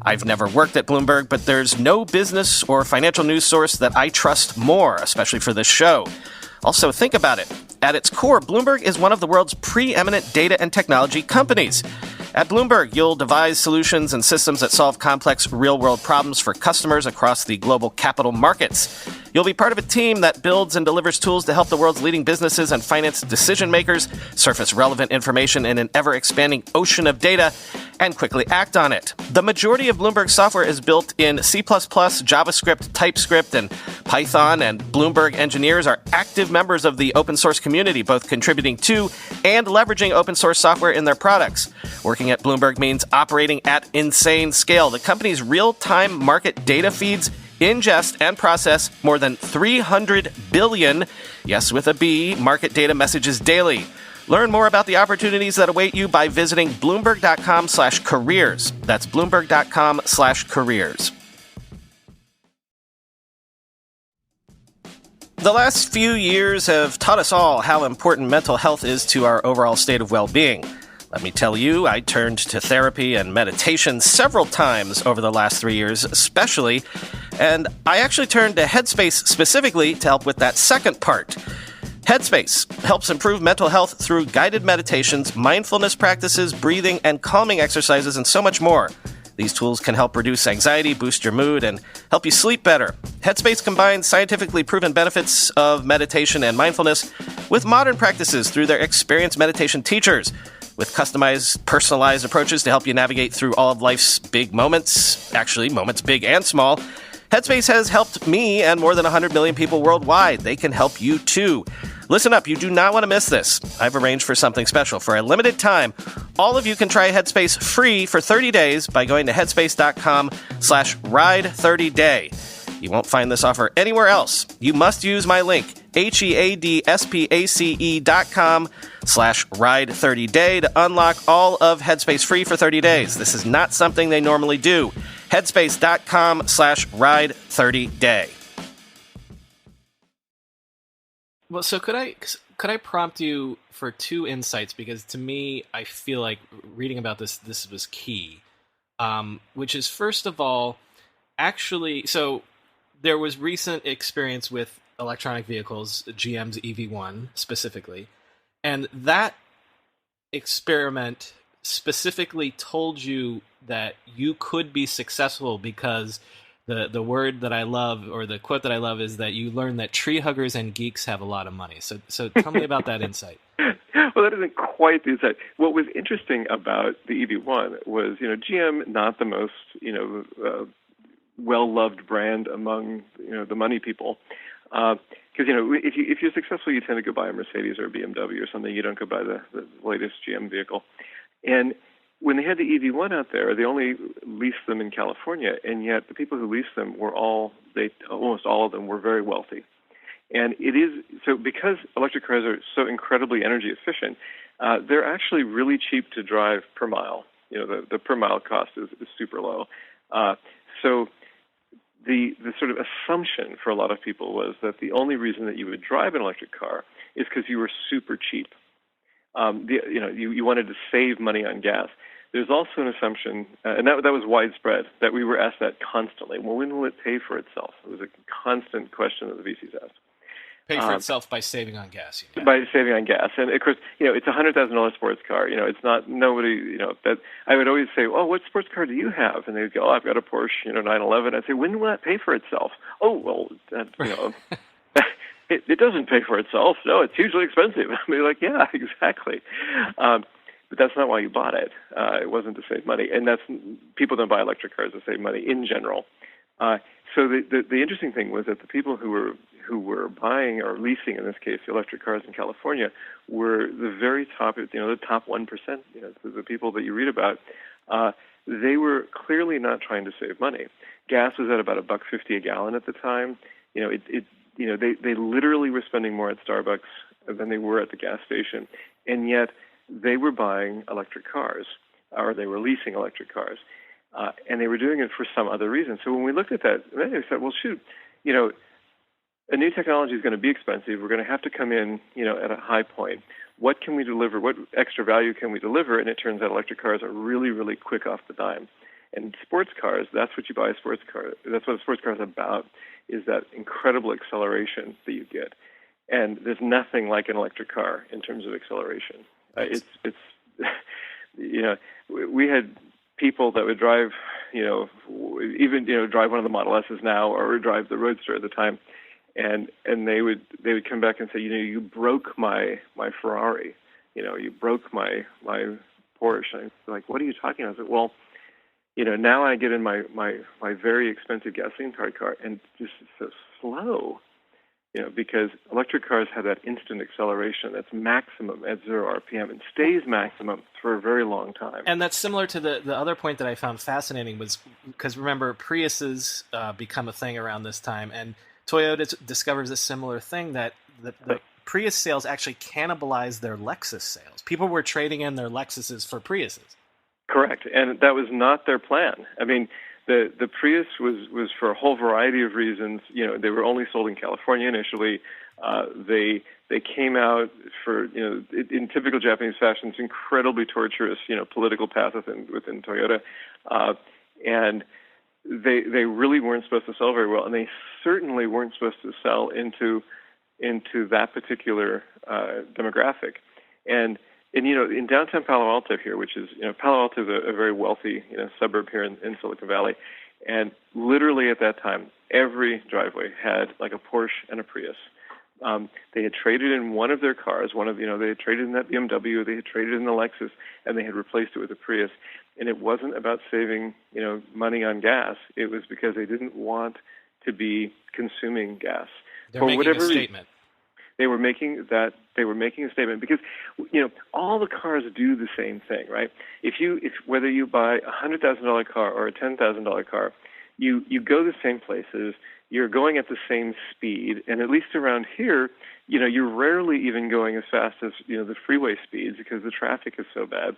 I've never worked at Bloomberg, but there's no business or financial news source that I trust more, especially for this show. Also, think about it. At its core, Bloomberg is one of the world's preeminent data and technology companies. At Bloomberg, you'll devise solutions and systems that solve complex real-world problems for customers across the global capital markets. You'll be part of a team that builds and delivers tools to help the world's leading businesses and finance decision-makers surface relevant information in an ever-expanding ocean of data and quickly act on it. The majority of Bloomberg software is built in C++, JavaScript, TypeScript, and Python, and Bloomberg engineers are active members of the open source community, both contributing to and leveraging open source software in their products. Working at Bloomberg means operating at insane scale. The company's real-time market data feeds ingest and process more than 300 billion, yes with a B, market data messages daily. Learn more about the opportunities that await you by visiting Bloomberg.com/careers. That's Bloomberg.com/careers. The last few years have taught us all how important mental health is to our overall state of well-being. Let me tell you, I turned to therapy and meditation several times over the last 3 years, especially, and I actually turned to Headspace specifically to help with that second part. Headspace helps improve mental health through guided meditations, mindfulness practices, breathing, and calming exercises, and so much more. These tools can help reduce anxiety, boost your mood, and help you sleep better. Headspace combines scientifically proven benefits of meditation and mindfulness with modern practices through their experienced meditation teachers, with customized, personalized approaches to help you navigate through all of life's big moments, actually moments big and small. Headspace has helped me and more than 100 million people worldwide. They can help you too. Listen up, you do not want to miss this. I've arranged for something special. For a limited time, all of you can try Headspace free for 30 days by going to headspace.com/ride30day. You won't find this offer anywhere else. You must use my link, HEADSPACE.com/ride30day to unlock all of Headspace free for 30 days. This is not something they normally do. Headspace.com/ride30day. Well, so could I prompt you for two insights? Because to me, I feel like reading about this was key. Which is, first of all, actually, so there was recent experience with electronic vehicles, GM's EV1 specifically, and that experiment specifically told you that you could be successful because the word that I love, or the quote that I love, is that you learn that tree huggers and geeks have a lot of money. So tell me about that insight. Well, that isn't quite the insight. What was interesting about the EV1 was, GM, not the most, well-loved brand among, the money people. Because, if you're successful, you tend to go buy a Mercedes or a BMW or something. You don't go buy the latest GM vehicle. And when they had the EV1 out there, they only leased them in California, and yet the people who leased them were almost all of them were very wealthy. And it is, so because electric cars are so incredibly energy efficient, they're actually really cheap to drive per mile. The per mile cost is super low. So the sort of assumption for a lot of people was that the only reason that you would drive an electric car is because you were super cheap. You wanted to save money on gas. There's also an assumption, and that was widespread, that we were asked that constantly. Well, when will it pay for itself? It was a constant question that the VCs asked. Pay for itself by saving on gas. By saving on gas. And, of course, it's a $100,000 sports car. It's not nobody, that I would always say, oh, what sports car do you have? And they would go, oh, I've got a Porsche, 911. I'd say, when will that pay for itself? Oh, well, it doesn't pay for itself. No, it's hugely expensive. I mean, like, yeah, exactly. But that's not why you bought it. It wasn't to save money, and people don't buy electric cars to save money in general. So the interesting thing was that the people who were buying or leasing, in this case, the electric cars in California, were the very top, the top 1%. The people that you read about, they were clearly not trying to save money. Gas was at about $1.50 a gallon at the time. They literally were spending more at Starbucks than they were at the gas station, and yet they were buying electric cars, or they were leasing electric cars. And they were doing it for some other reason. So when we looked at that, they said, well, shoot, a new technology is going to be expensive. We're going to have to come in, at a high point. What can we deliver? What extra value can we deliver? And it turns out electric cars are really, really quick off the dime. And sports cars, that's what you buy a sports car. That's what a sports car is about, is that incredible acceleration that you get. And there's nothing like an electric car in terms of acceleration. We had people that would drive, drive one of the Model S's now, or drive the Roadster at the time, and they would come back and say, you broke my Ferrari, you broke my Porsche. And I'm like, what are you talking about? I said, well, now I get in my very expensive gasoline-powered car, and just so slow, because electric cars have that instant acceleration that's maximum at 0 RPM and stays maximum for a very long time. And that's similar to the other point that I found fascinating was, because remember, Priuses become a thing around this time, and Toyota discovers a similar thing, that the Prius sales actually cannibalize their Lexus sales. People were trading in their Lexuses for Priuses. Correct, and that was not their plan. I mean, the Prius was for a whole variety of reasons. They were only sold in California initially. They came out for, in typical Japanese fashion, it's incredibly torturous, political path within Toyota, and they really weren't supposed to sell very well, and they certainly weren't supposed to sell into that particular demographic. And in downtown Palo Alto here, which is, Palo Alto is a very wealthy, suburb here in Silicon Valley, and literally at that time, every driveway had like a Porsche and a Prius. They had traded in one of their cars, they had traded in that BMW, they had traded in the Lexus, and they had replaced it with a Prius. And it wasn't about saving, money on gas. It was because they didn't want to be consuming gas. They're making a statement. They were making a statement because, all the cars do the same thing, right? Whether you buy a $100,000 car or a $10,000 car, you go the same places, you're going at the same speed, and at least around here, you're rarely even going as fast as, the freeway speeds because the traffic is so bad.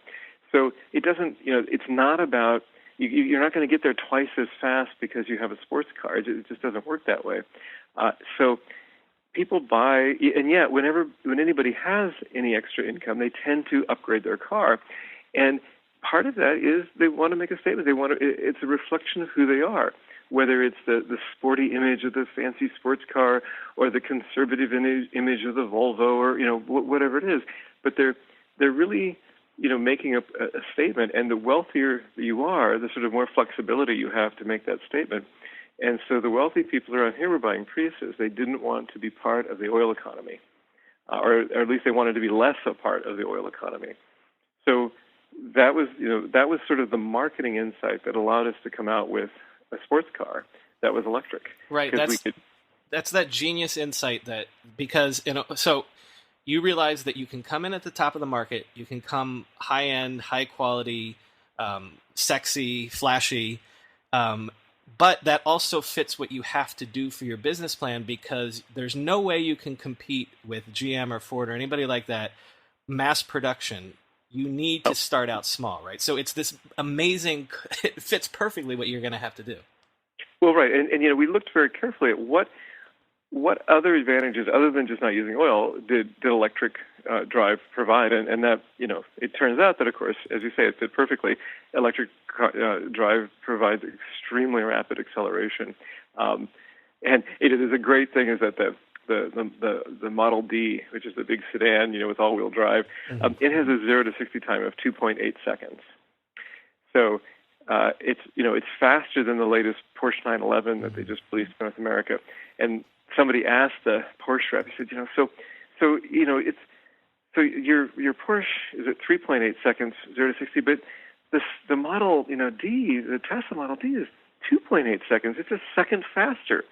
So it doesn't, it's not about, you're not going to get there twice as fast because you have a sports car. It just doesn't work that way. So people buy, and yet when anybody has any extra income, they tend to upgrade their car. And part of that is they want to make a statement. It's a reflection of who they are, whether it's the sporty image of the fancy sports car or the conservative image of the Volvo, or, whatever it is. But they're really, making a statement, and the wealthier you are, the sort of more flexibility you have to make that statement. And so the wealthy people around here were buying Priuses. They didn't want to be part of the oil economy, or at least they wanted to be less a part of the oil economy. So that was sort of the marketing insight that allowed us to come out with a sports car that was electric. Right. That's that genius insight because so you realize that you can come in at the top of the market, you can come high end, high quality, sexy, flashy, but that also fits what you have to do for your business plan, because there's no way you can compete with GM or Ford or anybody like that, mass production. You need to start out small, right? So it's this amazing, it fits perfectly what you're going to have to do. Well, right. And we looked very carefully at what other advantages, other than just not using oil, did electric drive provide? And that, it turns out that, of course, as you say, it fit perfectly. Electric drive provides extremely rapid acceleration. And it is a great thing is that the Model D, which is the big sedan, with all-wheel drive, it has a 0 to 60 time of 2.8 seconds. So it's faster than the latest Porsche 911 that they just released in North America. And somebody asked the Porsche rep, he said, your Porsche is at 3.8 seconds, 0 to 60, but the Model, D, the Tesla Model D is 2.8 seconds. It's a second faster.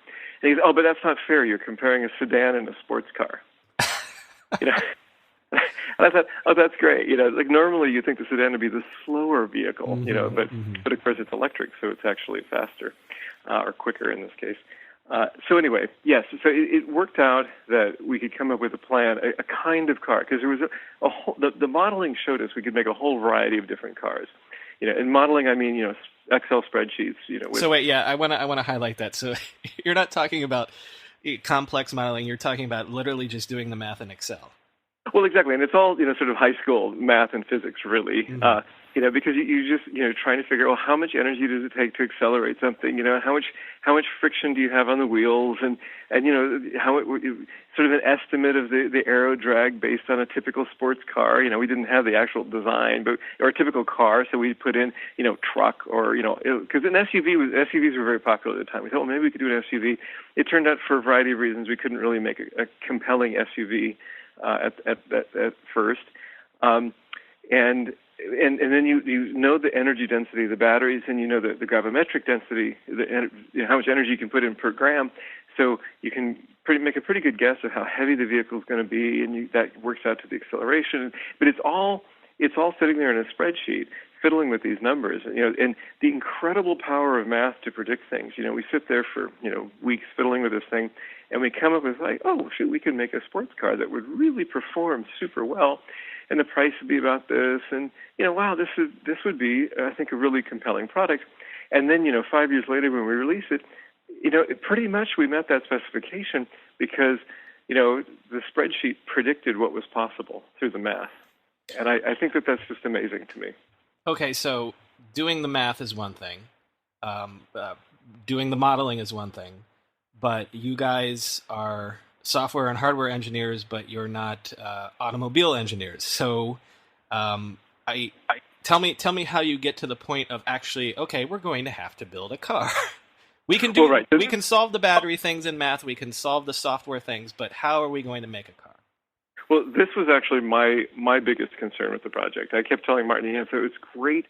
And he goes, oh, but that's not fair. You're comparing a sedan and a sports car. And I thought, oh, that's great. Like normally you think the sedan would be the slower vehicle, but of course it's electric, so it's actually faster or quicker in this case. So anyway, yes. So it worked out that we could come up with a plan, a kind of car, because there was a whole. The modeling showed us we could make a whole variety of different cars. In modeling, I mean, Excel spreadsheets. So wait, yeah, I want to highlight that. So you're not talking about complex modeling. You're talking about literally just doing the math in Excel. Well, exactly, and it's all sort of high school math and physics, really. Because you just trying to figure out how much energy does it take to accelerate something. How much friction do you have on the wheels, and how sort of an estimate of the aero drag based on a typical sports car. We didn't have the actual design, or a typical car, so we put in truck or because an SUVs were very popular at the time. We thought, well, maybe we could do an SUV. It turned out for a variety of reasons we couldn't really make a compelling SUV at first, and then you know the energy density of the batteries, and the gravimetric density, how much energy you can put in per gram, so you can make a pretty good guess of how heavy the vehicle is going to be, and that works out to the acceleration. But it's all sitting there in a spreadsheet, fiddling with these numbers, and the incredible power of math to predict things. We sit there for weeks fiddling with this thing, and we come up with oh shoot, we could make a sports car that would really perform super well, and the price would be about this, and wow, this would be, I think, a really compelling product. And then 5 years later when we release it, pretty much we met that specification because the spreadsheet predicted what was possible through the math, and I think that's just amazing to me. Okay, so doing the math is one thing, doing the modeling is one thing, but you guys are software and hardware engineers, but you're not automobile engineers. So, tell me how you get to the point of actually, okay, we're going to have to build a car. We can we can solve the battery things in math, we can solve the software things, but how are we going to make a car? Well, this was actually my biggest concern with the project. I kept telling Martin, so it's great.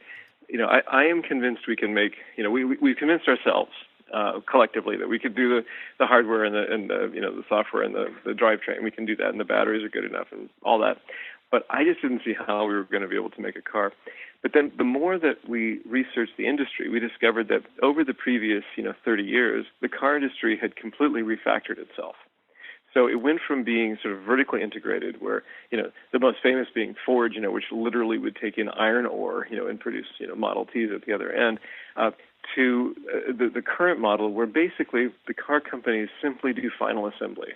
I am convinced we can make. We've convinced ourselves collectively that we could do the hardware and the software and the drivetrain. We can do that, and the batteries are good enough and all that. But I just didn't see how we were going to be able to make a car. But then the more that we researched the industry, we discovered that over the previous 30 years, the car industry had completely refactored itself. So it went from being sort of vertically integrated, where the most famous being Ford, which literally would take in iron ore, and produce Model Ts at the other end, to the current model, where basically the car companies simply do final assembly,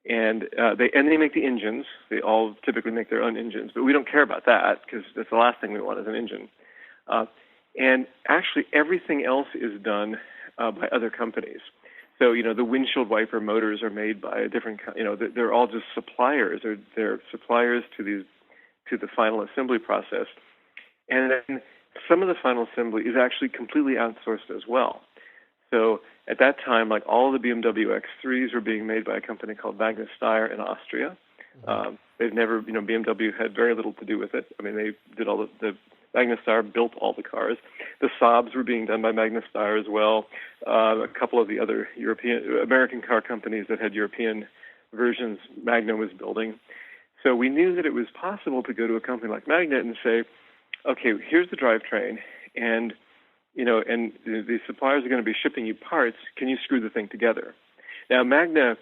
and they make the engines. They all typically make their own engines, but we don't care about that because that's the last thing we want is an engine. And actually, everything else is done by other companies. So, the windshield wiper motors are made by a different, they're all just suppliers. They're suppliers to the final assembly process. And then some of the final assembly is actually completely outsourced as well. So at that time, like all of the BMW X3s were being made by a company called Magnus Steyr in Austria. They've never, BMW had very little to do with it. I mean, they did all the Magnus Steyr built all the cars. The Saabs were being done by Magnus Steyr as well. A couple of the other American car companies that had European versions, Magna was building. So we knew that it was possible to go to a company like Magna and say, okay, here's the drivetrain, and and the suppliers are going to be shipping you parts. Can you screw the thing together? Now, Magna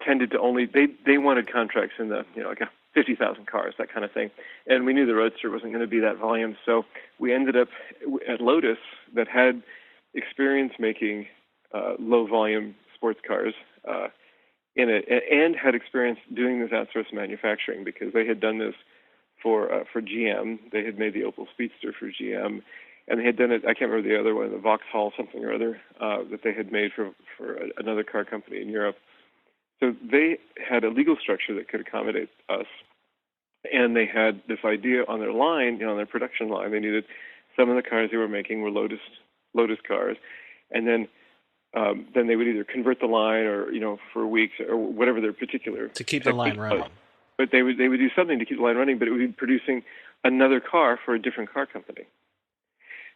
tended to only they wanted contracts in the like 50,000 cars, that kind of thing, and we knew the Roadster wasn't going to be that volume. So we ended up at Lotus, that had experience making low volume sports cars in it, and had experience doing this outsourced manufacturing, because they had done this for GM. They had made the Opel Speedster for GM. And they had done it, I can't remember the other one, the Vauxhall something or other, that they had made for another car company in Europe. So they had a legal structure that could accommodate us. And they had this idea on their line, on their production line. They needed, some of the cars they were making were Lotus cars. And then then they would either convert the line or, for weeks or whatever their particular to keep the line running. was. But they would do something to keep the line running, but it would be producing another car for a different car company.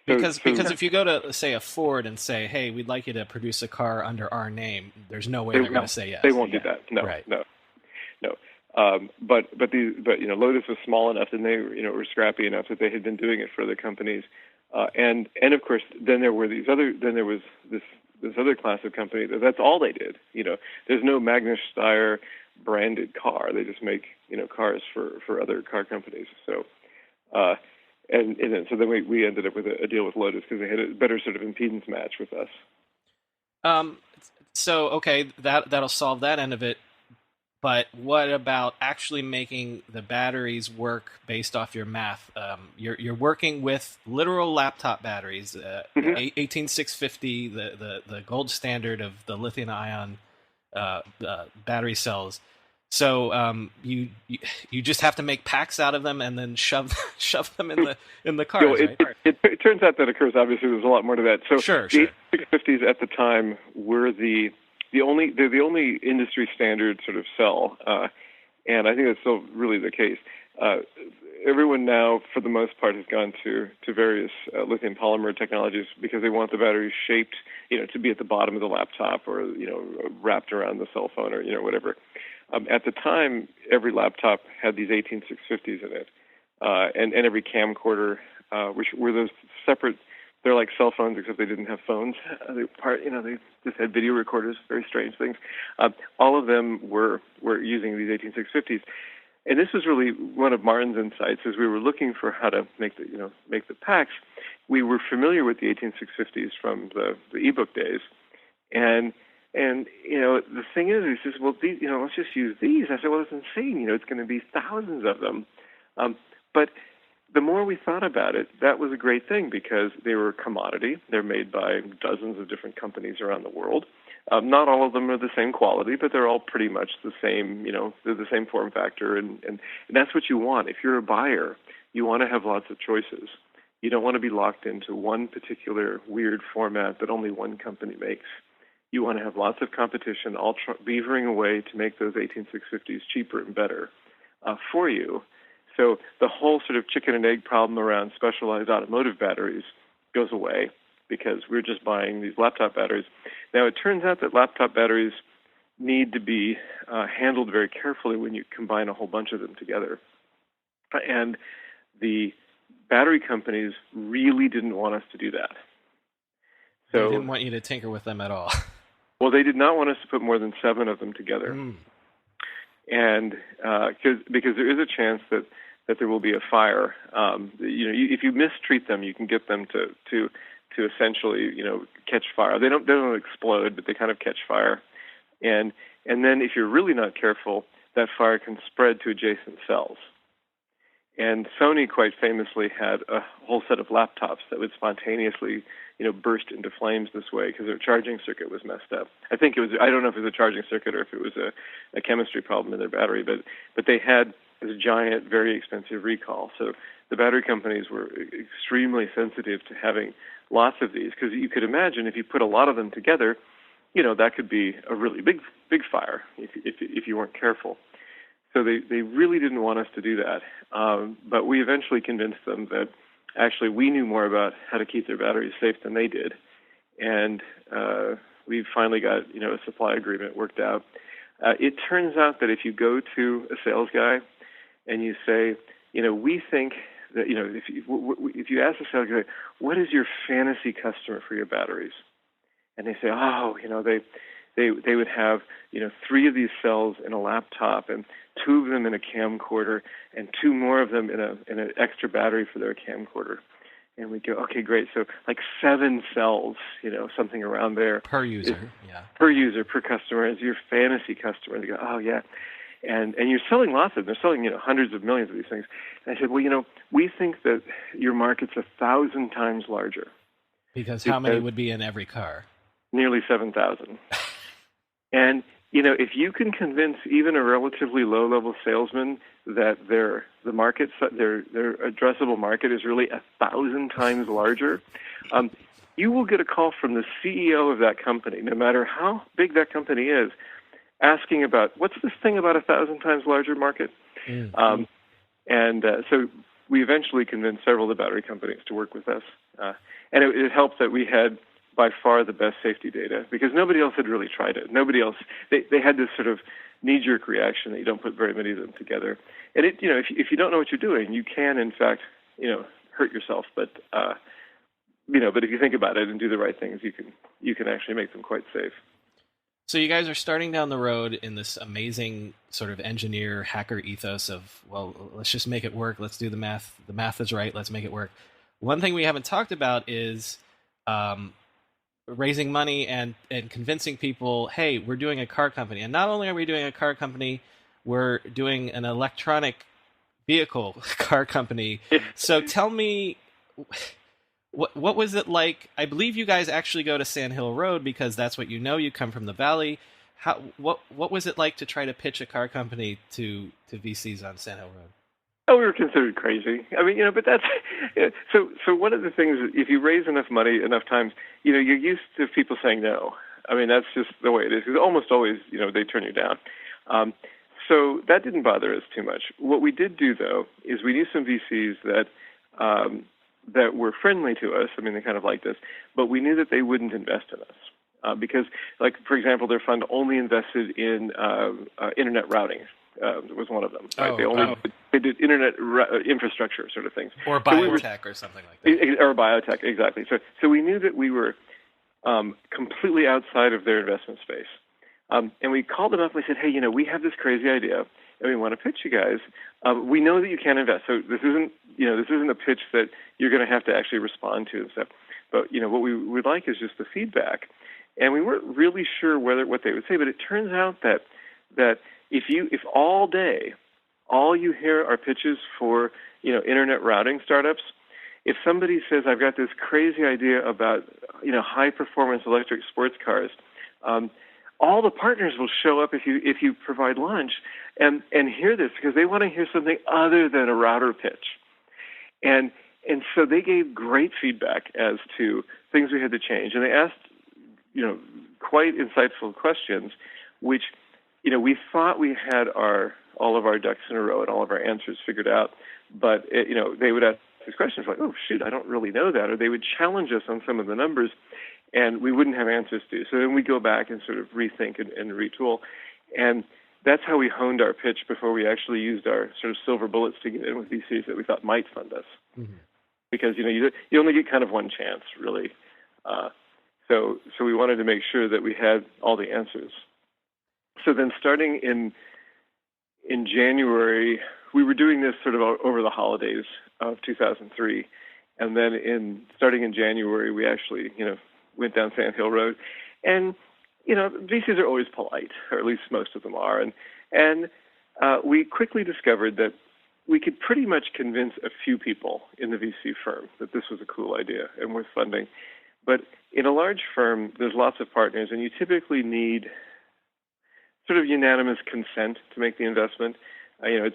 Because if you go to, say, a Ford and say, hey, we'd like you to produce a car under our name, there's no way they're going to say yes. They won't do that. No, right. no. But Lotus was small enough and they were scrappy enough that they had been doing it for other companies, and of course then there was this other class of company that's all they did. There's no Magnus Steyr branded car. They just make cars for other car companies. So and then we ended up with a deal with Lotus because they had a better sort of impedance match with us. So okay, that'll solve that end of it. But what about actually making the batteries work based off your math? You're working with literal laptop batteries, 18650, the gold standard of the lithium-ion battery cells. So you just have to make packs out of them and then shove them in the cars. Right? It turns out that occurs. Obviously, there's a lot more to that. So sure. The 650s at the time were the only industry standard sort of cell, and I think that's still really the case. Everyone now, for the most part, has gone to various lithium polymer technologies because they want the battery shaped, to be at the bottom of the laptop or wrapped around the cell phone or whatever. At the time, every laptop had these 18650s in it, and every camcorder, which were those separate. They're like cell phones, except they didn't have phones. They just had video recorders, very strange things. All of them were using these 18650s. And this was really one of Martin's insights as we were looking for how to make the packs. We were familiar with the 18650s from the eBook days. And the thing is, he says, well, let's just use these. I said, well, it's insane. It's going to be thousands of them. But the more we thought about it, that was a great thing because they were a commodity. They're made by dozens of different companies around the world. Not all of them are the same quality, but they're all pretty much the same, they're the same form factor. And that's what you want. If you're a buyer, you want to have lots of choices. You don't want to be locked into one particular weird format that only one company makes. You want to have lots of competition, all beavering away to make those 18650s cheaper and better for you. So the whole sort of chicken and egg problem around specialized automotive batteries goes away because we're just buying these laptop batteries. Now, it turns out that laptop batteries need to be handled very carefully when you combine a whole bunch of them together. And the battery companies really didn't want us to do that. So they didn't want you to tinker with them at all. Well, they did not want us to put more than 7 of them together. And because there is a chance that there will be a fire. If you mistreat them, you can get them to essentially catch fire. They don't explode, but they kind of catch fire. And then if you're really not careful, that fire can spread to adjacent cells. And Sony quite famously had a whole set of laptops that would spontaneously burst into flames this way because their charging circuit was messed up. I don't know if it was a charging circuit or if it was a chemistry problem in their battery, but they had this giant, very expensive recall. So the battery companies were extremely sensitive to having lots of these because you could imagine if you put a lot of them together, that could be a really big fire if you weren't careful. So they really didn't want us to do that. But we eventually convinced them that actually we knew more about how to keep their batteries safe than they did. And we finally got a supply agreement worked out. It turns out that if you go to a sales guy and you say, we think that, if you ask the sales guy, what is your fantasy customer for your batteries? And they say, they would have 3 of these cells in a laptop and 2 of them in a camcorder and 2 more of them in an extra battery for their camcorder. And we go, okay, great. So like 7 cells, something around there per user, per customer is your fantasy customer. They go, oh yeah, and you're selling lots of them. They're selling hundreds of millions of these things. And I said, well, we think that your market's 1,000 times larger. Because how many would be in every car? Nearly 7,000. And if you can convince even a relatively low-level salesman that their addressable market is really 1,000 times larger, you will get a call from the CEO of that company, no matter how big that company is, asking about, what's this thing about 1,000 times larger market? Mm-hmm. So we eventually convinced several of the battery companies to work with us. And it helped that we had by far the best safety data, because nobody else had really tried it. Nobody else, they had this sort of knee-jerk reaction that you don't put very many of them together. And it, if you don't know what you're doing, you can, in fact, hurt yourself. But but if you think about it and do the right things, you can actually make them quite safe. So you guys are starting down the road in this amazing sort of engineer hacker ethos of, well, let's just make it work. Let's do the math. The math is right. Let's make it work. One thing we haven't talked about is raising money and convincing people, hey, we're doing a car company. And not only are we doing a car company, we're doing an electronic vehicle car company. So tell me, what was it like? I believe you guys actually go to Sand Hill Road because that's what you know. You come from the Valley. What was it like to try to pitch a car company to VCs on Sand Hill Road? Oh, we were considered crazy. I mean, but that's so. One of the things, if you raise enough money enough times, you're used to people saying no. I mean, that's just the way it is. Because almost always, they turn you down. So that didn't bother us too much. What we did do, though, is we knew some VCs that were friendly to us. I mean, they kind of liked us, but we knew that they wouldn't invest in us because, like, for example, their fund only invested in internet routing. Was one of them. Right? They did internet infrastructure sort of things, or biotech, or something like that. Or biotech, exactly. So we knew that we were completely outside of their investment space, and we called them up and we said, hey, we have this crazy idea, and we want to pitch you guys. We know that you can invest, so this isn't a pitch that you're going to have to actually respond to and stuff. But what we would like is just the feedback, and we weren't really sure what they would say. But it turns out that if all day, all you hear are pitches for, internet routing startups, if somebody says, I've got this crazy idea about, high performance electric sports cars, all the partners will show up if you provide lunch and hear this, because they want to hear something other than a router pitch. And so they gave great feedback as to things we had to change. And they asked, quite insightful questions, which, we thought we had all of our ducks in a row and all of our answers figured out, but they would ask these questions like, "Oh shoot, I don't really know that," or they would challenge us on some of the numbers, and we wouldn't have answers to. So then we go back and sort of rethink and retool, and that's how we honed our pitch before we actually used our sort of silver bullets to get in with VCs that we thought might fund us, because you only get kind of one chance, really. So we wanted to make sure that we had all the answers. So then starting in January, we were doing this sort of over the holidays of 2003. And then starting in January, we actually, went down Sand Hill Road. And, VCs are always polite, or at least most of them are. And we quickly discovered that we could pretty much convince a few people in the VC firm that this was a cool idea and worth funding. But in a large firm, there's lots of partners, and you typically need sort of unanimous consent to make the investment. The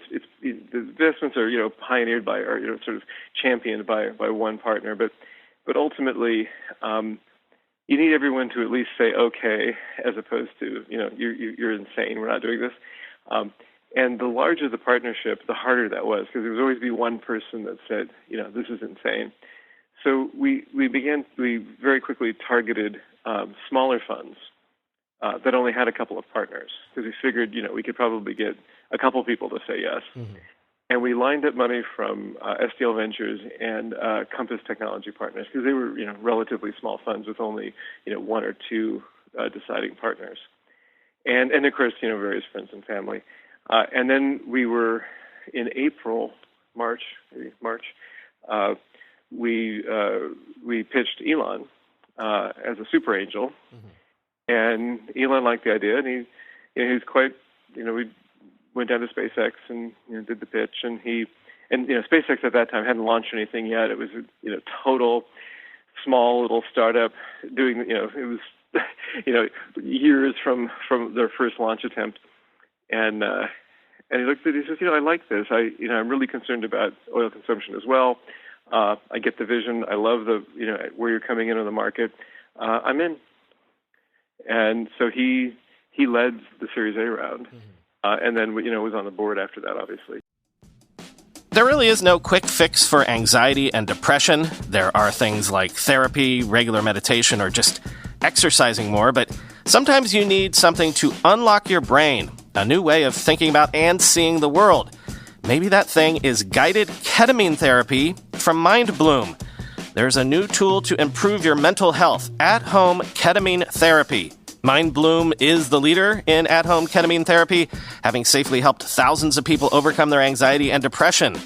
investments are pioneered by or sort of championed by one partner, but ultimately you need everyone to at least say okay, as opposed to you're insane, we're not doing this. And the larger the partnership, the harder that was, because there would always be one person that said this is insane. So we very quickly targeted smaller funds that only had a couple of partners, because we figured, we could probably get a couple people to say yes. Mm-hmm. And we lined up money from SDL Ventures and Compass Technology Partners, because they were, relatively small funds with only, one or two deciding partners. And of course, various friends and family. And then we were in March, we pitched Elon as a super angel. Mm-hmm. And Elon liked the idea, and he was quite, we went down to SpaceX and did the pitch, and SpaceX at that time hadn't launched anything yet. It was total small little startup doing, it was years from their first launch attempt, and he looked at it, he says, I like this. I'm really concerned about oil consumption as well. I get the vision. I love where you're coming into the market. I'm in. And so he led the Series A round, and then was on the board after that, obviously. There really is no quick fix for anxiety and depression. There are things like therapy, regular meditation, or just exercising more, but sometimes you need something to unlock your brain, a new way of thinking about and seeing the world. Maybe that thing is guided ketamine therapy from MindBloom. There's a new tool to improve your mental health, at-home ketamine therapy. MindBloom is the leader in at-home ketamine therapy, having safely helped thousands of people overcome their anxiety and depression.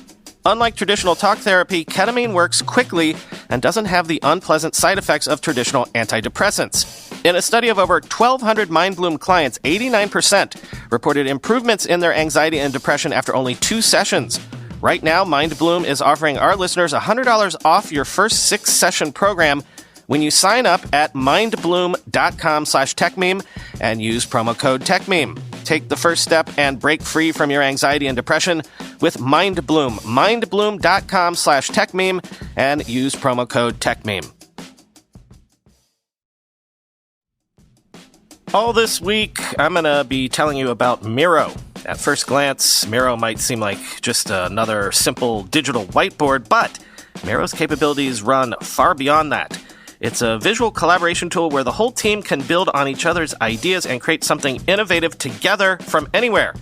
Unlike traditional talk therapy, ketamine works quickly and doesn't have the unpleasant side effects of traditional antidepressants. In a study of over 1,200 MindBloom clients, 89% reported improvements in their anxiety and depression after only 2 sessions. Right now, MindBloom is offering our listeners $100 off your first 6-session program when you sign up at mindbloom.com/techmeme and use promo code Techmeme. Take the first step and break free from your anxiety and depression with MindBloom. Mindbloom.com/Techmeme and use promo code Techmeme. All this week, I'm going to be telling you about Miro. At first glance, Miro might seem like just another simple digital whiteboard, but Miro's capabilities run far beyond that. It's a visual collaboration tool where the whole team can build on each other's ideas and create something innovative together from anywhere.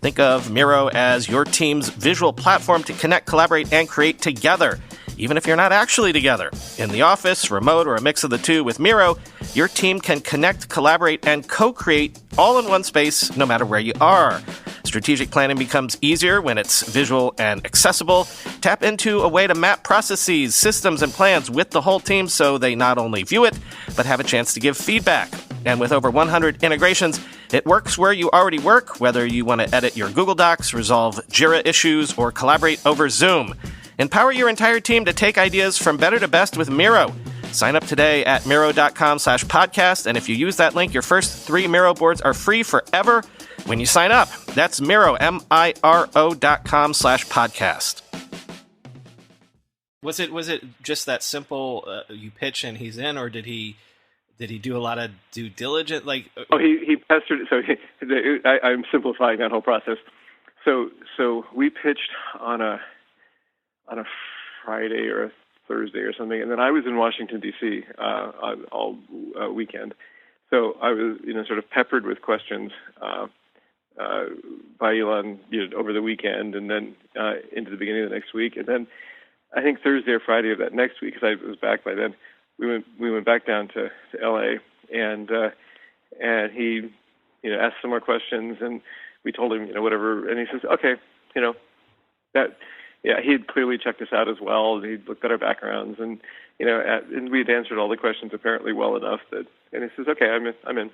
Think of Miro as your team's visual platform to connect, collaborate, and create together, even if you're not actually together. In the office, remote, or a mix of the two, with Miro, your team can connect, collaborate, and co-create all in one space, no matter where you are. Strategic planning becomes easier when it's visual and accessible. Tap into a way to map processes, systems, and plans with the whole team so they not only view it, but have a chance to give feedback. And with over 100 integrations, it works where you already work, whether you want to edit your Google Docs, resolve Jira issues, or collaborate over Zoom. Empower your entire team to take ideas from better to best with Miro. Sign up today at Miro.com/podcast, and if you use that link, your first 3 Miro boards are free forever when you sign up. That's Miro, Miro.com/podcast. Was it just that simple? You pitch and he's in, or did he do a lot of due diligence? He pestered. So I'm simplifying that whole process. So we pitched on a Friday or a Thursday or something, and then I was in Washington D.C. all weekend. So I was sort of peppered with questions by Elon over the weekend, and then into the beginning of the next week, and then I think Thursday or Friday of that next week, because I was back by then. We went back down to L.A. and he asked some more questions, and we told him whatever, and he says okay, that. Yeah, he had clearly checked us out as well. He'd looked at our backgrounds, and and we had answered all the questions apparently well enough and he says, "Okay, I'm in."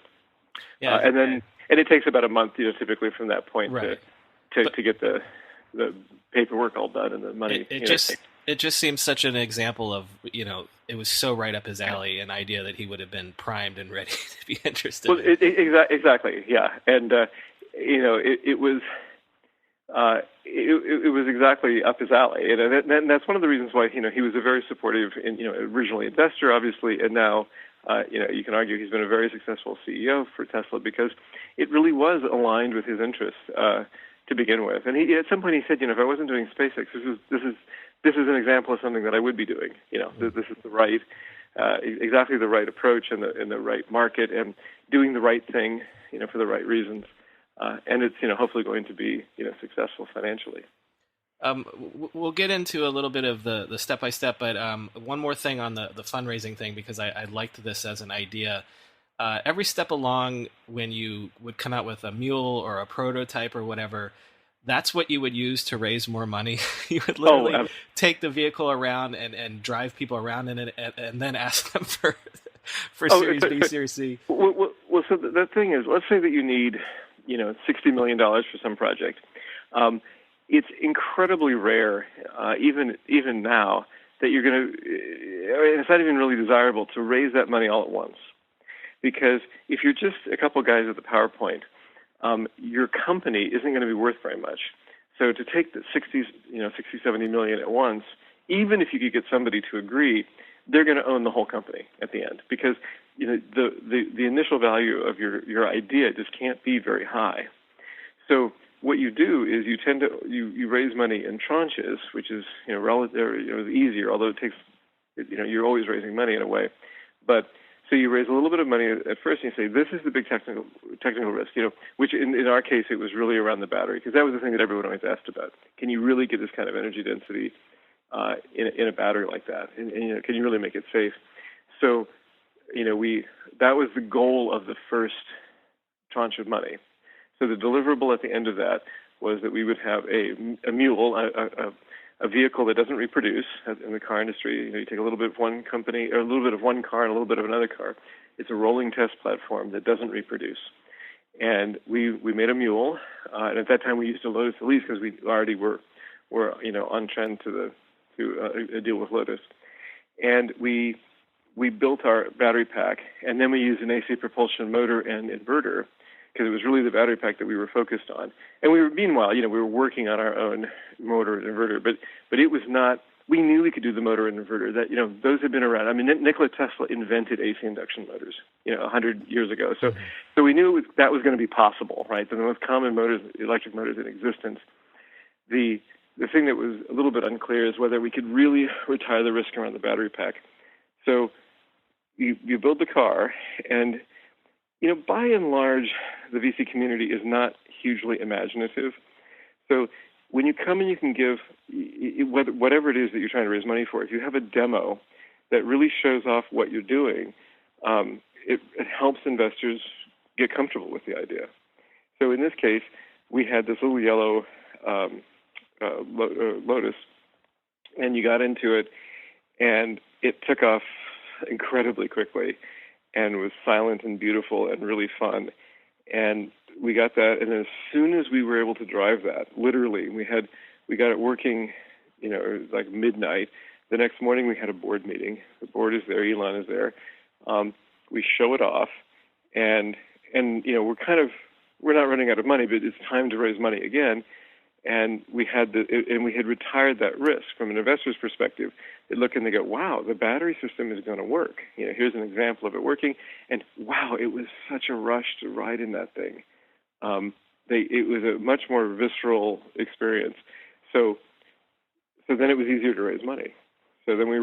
Yeah, and it takes about a month, typically from that point to get the paperwork all done and the money. It just seems such an example of it was so right up his alley, an idea that he would have been primed and ready to be interested. Well, exactly, yeah, and it was. It was exactly up his alley, and that's one of the reasons why he was a very supportive, originally investor, obviously, and now you can argue he's been a very successful CEO for Tesla because it really was aligned with his interests to begin with. And at some point he said, if I wasn't doing SpaceX, this is an example of something that I would be doing. This is the right, exactly the right approach in the right market and doing the right thing, for the right reasons. And it's hopefully going to be successful financially. We'll get into a little bit of the step by step, but one more thing on the fundraising thing, because I liked this as an idea. Every step along, when you would come out with a mule or a prototype or whatever, that's what you would use to raise more money. You would literally take the vehicle around and drive people around in it, and then ask them for Series B, Series C. Well, so the thing is, let's say that you need $60 million for some project. It's incredibly rare, even now, that you're going to. It's not even really desirable to raise that money all at once, because if you're just a couple guys with a PowerPoint, your company isn't going to be worth very much. So to take the 60, 70 million at once, even if you could get somebody to agree, they're going to own the whole company at the end, because the initial value of your idea just can't be very high. So what you do is you raise money in tranches, which is easier, although it takes you're always raising money in a way. But so you raise a little bit of money at first, and you say, this is the big technical risk, which in our case it was really around the battery, because that was the thing that everyone always asked about. Can you really get this kind of energy density in a battery like that? And can you really make it safe? So that was the goal of the first tranche of money. So the deliverable at the end of that was that we would have a mule, a vehicle that doesn't reproduce. In the car industry, you take a little bit of one company, or a little bit of one car and a little bit of another car. It's a rolling test platform that doesn't reproduce. And we made a mule, and at that time we used a Lotus Elise because we already were on trend to a deal with Lotus. And we built our battery pack, and then we used an AC propulsion motor and inverter, because it was really the battery pack that we were focused on. And meanwhile, we were working on our own motor and inverter, but it was not, we knew we could do the motor and inverter, that, those had been around. I mean, Nikola Tesla invented AC induction motors, 100 years ago. So we knew that was going to be possible, right? The most common motors, electric motors in existence. The thing that was a little bit unclear is whether we could really retire the risk around the battery pack. So you build the car, and by and large, the VC community is not hugely imaginative. So when you come and you can give, whatever it is that you're trying to raise money for, if you have a demo that really shows off what you're doing, it helps investors get comfortable with the idea. So in this case, we had this little yellow Lotus, and you got into it, and it took off incredibly quickly, and was silent and beautiful and really fun. And we got that, and as soon as we were able to drive that, literally, we got it working, it was like midnight. The next morning we had a board meeting. The board is there, Elon is there. We show it off, and we're not running out of money, but it's time to raise money again. And we had retired that risk from an investor's perspective. They look and they go, wow, the battery system is going to work. Here's an example of it working. And wow, it was such a rush to ride in that thing. It was a much more visceral experience. So then it was easier to raise money. So then we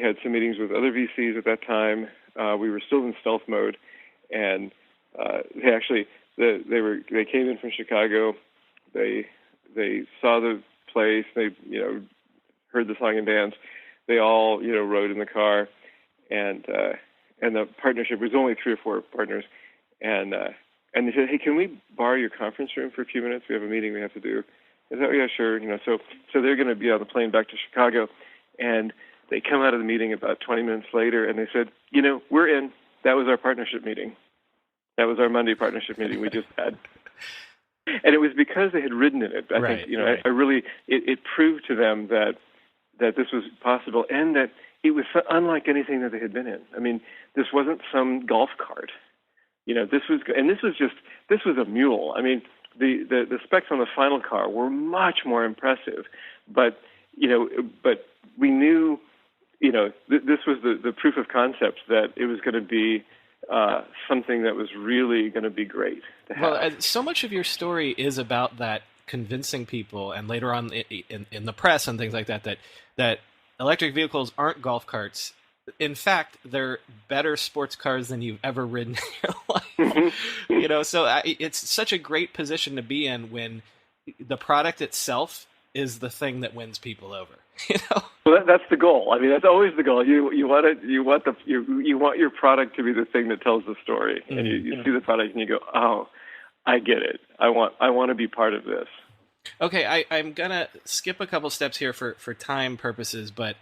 had some meetings with other VCs at that time. We were still in stealth mode, and they came in from Chicago. They saw the place. They heard the song and dance. They all rode in the car, and the partnership was only 3 or 4 partners, and they said, hey, can we borrow your conference room for a few minutes? We have a meeting we have to do. I said, oh yeah, sure. So they're going to be on the plane back to Chicago, and they come out of the meeting about 20 minutes later, and they said, we're in. That was our partnership meeting. That was our Monday partnership meeting we just had. And it was because they had ridden in it. I think, it proved to them that this was possible, and that it was unlike anything that they had been in. I mean, this wasn't some golf cart. This was a mule. I mean, the specs on the final car were much more impressive, but we knew, this was the proof of concept that it was going to be something that was really going to be great to have. Well, so much of your story is about that convincing people, and later on in the press and things like that electric vehicles aren't golf carts. In fact, they're better sports cars than you've ever ridden in your life. Mm-hmm. So it's such a great position to be in when the product itself is the thing that wins people over. Well, that's the goal. I mean, that's always the goal. You want your product to be the thing that tells the story, and you see the product and you go, oh, I get it. I want to be part of this. Okay, I'm gonna skip a couple steps here for time purposes, but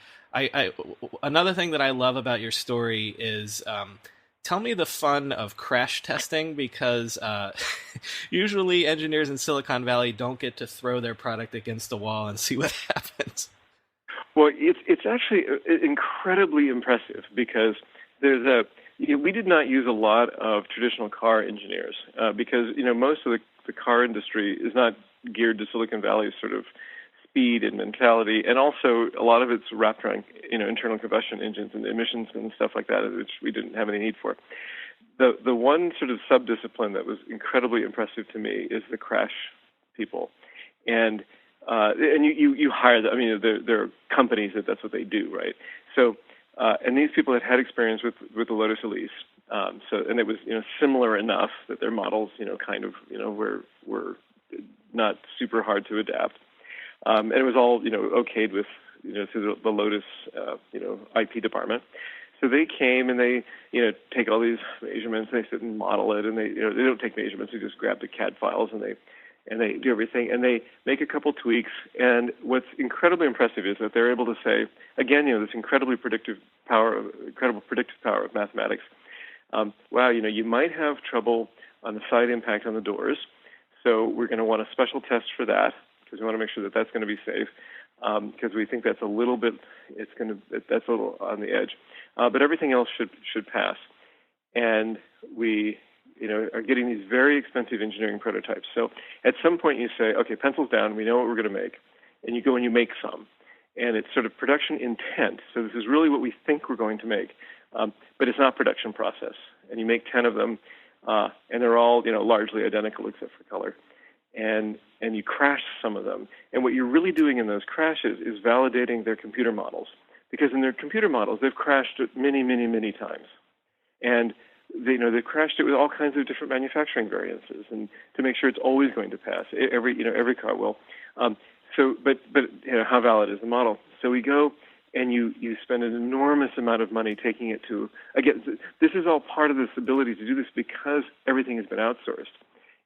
another thing that I love about your story is tell me the fun of crash testing, because usually engineers in Silicon Valley don't get to throw their product against the wall and see what happens. Well, it's actually incredibly impressive, because we did not use a lot of traditional car engineers because most of the car industry is not geared to Silicon Valley's sort of speed and mentality, and also a lot of it's wrapped around internal combustion engines and emissions and stuff like that, which we didn't have any need for. The one sort of sub-discipline that was incredibly impressive to me is the crash people, and you hire them. I mean, there are companies that's what they do, right? So, and these people had experience with the Lotus Elise, and it was similar enough that their models kind of were not super hard to adapt, and it was all okayed with through the Lotus IP department. So they came and they take all these measurements, and they sit and model it, and they don't take measurements, they just grab the CAD files and they do everything, and they make a couple tweaks. And what's incredibly impressive is that they're able to say, again, this incredible predictive power of mathematics. Wow, you might have trouble on the side impact on the doors, so we're going to want a special test for that because we want to make sure that that's going to be safe, because we think that's a little bit, that's a little on the edge, but everything else should pass. And we are getting these very expensive engineering prototypes. So at some point you say, okay, pencils down, we know what we're going to make, and you go and you make some. And it's sort of production intent. So this is really what we think we're going to make, but it's not production process. And you make 10 of them, and they're all largely identical except for color. And you crash some of them. And what you're really doing in those crashes is validating their computer models. Because in their computer models, they've crashed it many, many, many times. And they've crashed it with all kinds of different manufacturing variances, and to make sure it's always going to pass. Every car will. But how valid is the model? So we go and you spend an enormous amount of money taking it to, again, this is all part of this ability to do this because everything has been outsourced.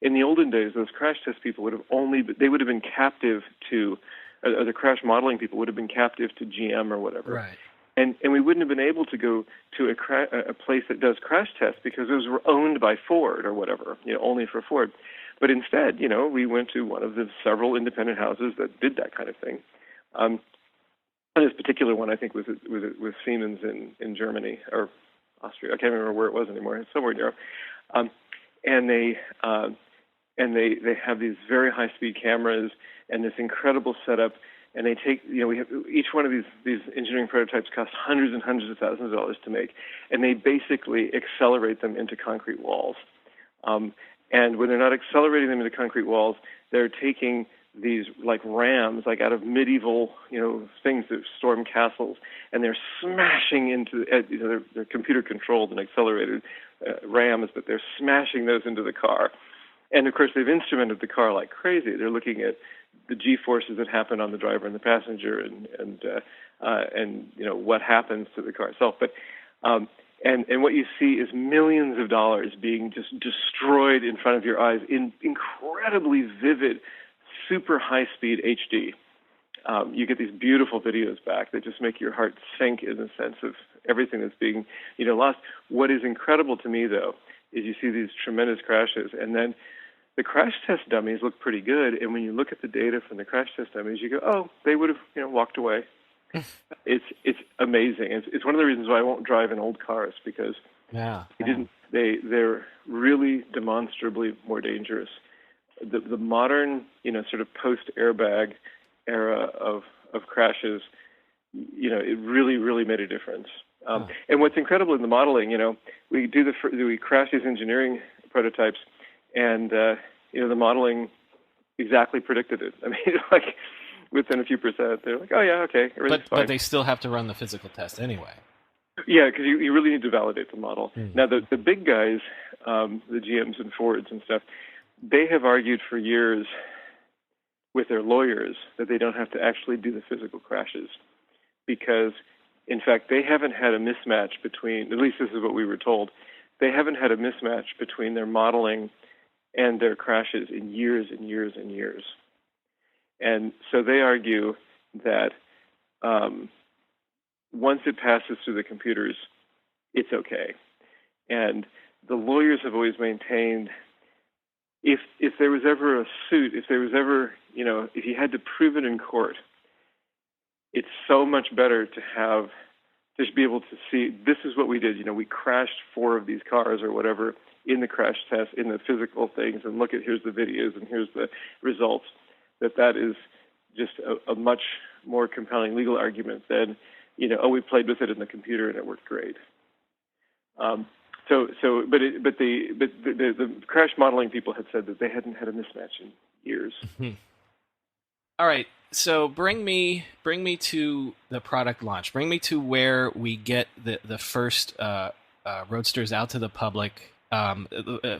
In the olden days, those crash test people would have been captive to, or the crash modeling people would have been captive to GM or whatever. Right. And we wouldn't have been able to go to a place that does crash tests because those were owned by Ford or whatever, only for Ford. But instead, we went to one of the several independent houses that did that kind of thing. And this particular one, I think, was Siemens in Germany or Austria. I can't remember where it was anymore. It's somewhere in Europe. And they have these very high-speed cameras and this incredible setup. And they take, we have each one of these engineering prototypes costs hundreds and hundreds of thousands of dollars to make, and they basically accelerate them into concrete walls. And when they're not accelerating them into concrete walls, they're taking these like rams, like out of medieval, things that storm castles, and they're smashing into, they're computer controlled and accelerated rams, but they're smashing those into the car. And of course, they've instrumented the car like crazy. They're looking at the G-forces that happen on the driver and the passenger, and what happens to the car itself. But and what you see is millions of dollars being just destroyed in front of your eyes in incredibly vivid, super high-speed HD. You get these beautiful videos back that just make your heart sink in the sense of everything that's being lost. What is incredible to me, though, is you see these tremendous crashes, and then the crash test dummies look pretty good, and when you look at the data from the crash test dummies, you go, oh, they would have walked away. It's amazing. It's one of the reasons why I won't drive in old cars, because they're really demonstrably more dangerous. The modern sort of post airbag era of crashes, it really made a difference. And what's incredible in the modeling, we crash these engineering prototypes, and the modeling exactly predicted it. I mean, like within a few percent, they're like, oh yeah, okay, everything's fine. But they still have to run the physical test anyway. Yeah, because you really need to validate the model. Now, the big guys, the GMs and Fords and stuff, they have argued for years with their lawyers that they don't have to actually do the physical crashes because, in fact, they haven't had a mismatch between, at least this is what we were told, they haven't had a mismatch between their modeling and their crashes in years and years and years. And so they argue that once it passes through the computers, it's okay. And the lawyers have always maintained if there was ever a suit, if there was ever, if you had to prove it in court, it's so much better to have, just be able to see, this is what we did. We crashed 4 of these cars or whatever in the crash test, in the physical things, and look at, here's the videos and here's the results. That is just a much more compelling legal argument than, we played with it in the computer and it worked great. But the crash modeling people had said that they hadn't had a mismatch in years. Mm-hmm. All right, so bring me to the product launch. Bring me to where we get the first Roadsters out to the public.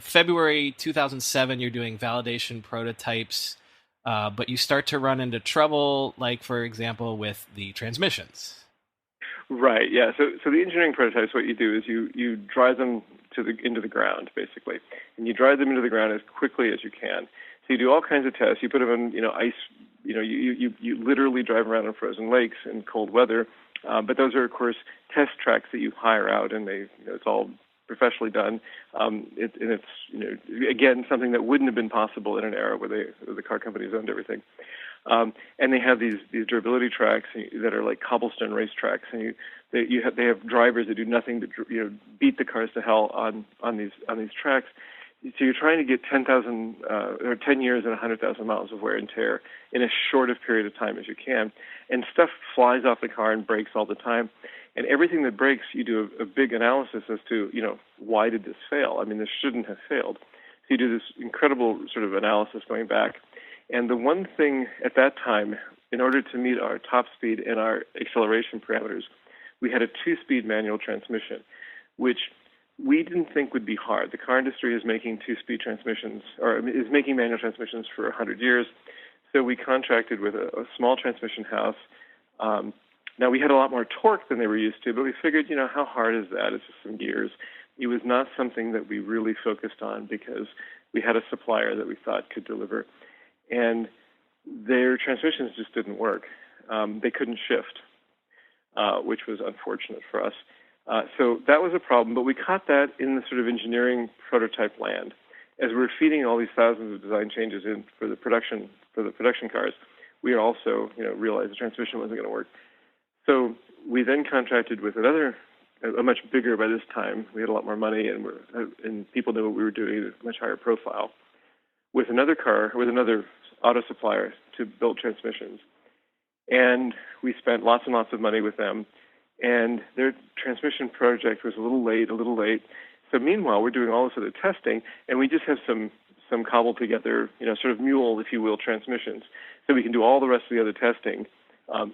February 2007, you're doing validation prototypes, but you start to run into trouble, like, for example, with the transmissions. Right, yeah. So the engineering prototypes, what you do is you drive them into the ground, basically. And you drive them into the ground as quickly as you can. So you do all kinds of tests. You put them in, ice, you literally drive around in frozen lakes in cold weather. But those are, of course, test tracks that you hire out, and it's all professionally done. It's again, something that wouldn't have been possible in an era where the car companies owned everything. And they have these durability tracks that are like cobblestone race tracks, and they have drivers that do nothing but beat the cars to hell on these tracks. So you're trying to get 10,000 or 10 years and 100,000 miles of wear and tear in as short a period of time as you can, and stuff flies off the car and breaks all the time. And everything that breaks, you do a big analysis as to why did this fail? I mean, this shouldn't have failed. So you do this incredible sort of analysis going back. And the one thing at that time, in order to meet our top speed and our acceleration parameters, we had a 2-speed manual transmission, which we didn't think would be hard. The car industry is making 2-speed transmissions, or is making manual transmissions for 100 years. So we contracted with a small transmission house. Now, we had a lot more torque than they were used to, but we figured, how hard is that? It's just some gears. It was not something that we really focused on because we had a supplier that we thought could deliver. And their transmissions just didn't work. They couldn't shift, which was unfortunate for us. So that was a problem, but we caught that in the sort of engineering prototype land. As we were feeding all these thousands of design changes in for the production cars, we also realized the transmission wasn't going to work. So we then contracted with a much bigger, by this time, we had a lot more money, and people knew what we were doing, a much higher profile, with another auto supplier to build transmissions. And we spent lots and lots of money with them, and their transmission project was a little late. So meanwhile, we're doing all this other testing, and we just have some cobbled together, sort of mule, if you will, transmissions. So we can do all the rest of the other testing,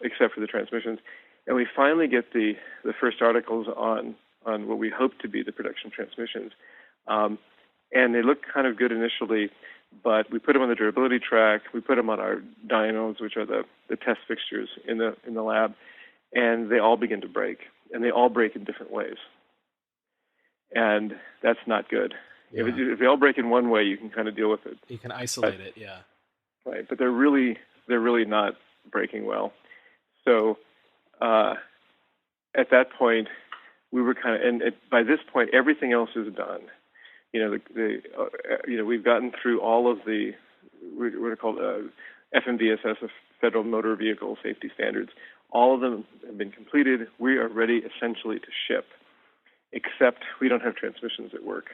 except for the transmissions. And we finally get the first articles on what we hope to be the production transmissions. And they look kind of good initially, but we put them on the durability track. We put them on our dynos, which are the test fixtures in the lab, and they all begin to break, and they all break in different ways. And that's not good. Yeah. If they all break in one way, you can kind of deal with it. You can isolate it, yeah. Right, but they're really not breaking well. So at that point, we were by this point, everything else is done. We've gotten through all of the what are called FMVSS, Federal Motor Vehicle Safety Standards. All of them have been completed. We are ready essentially to ship, except we don't have transmissions that work.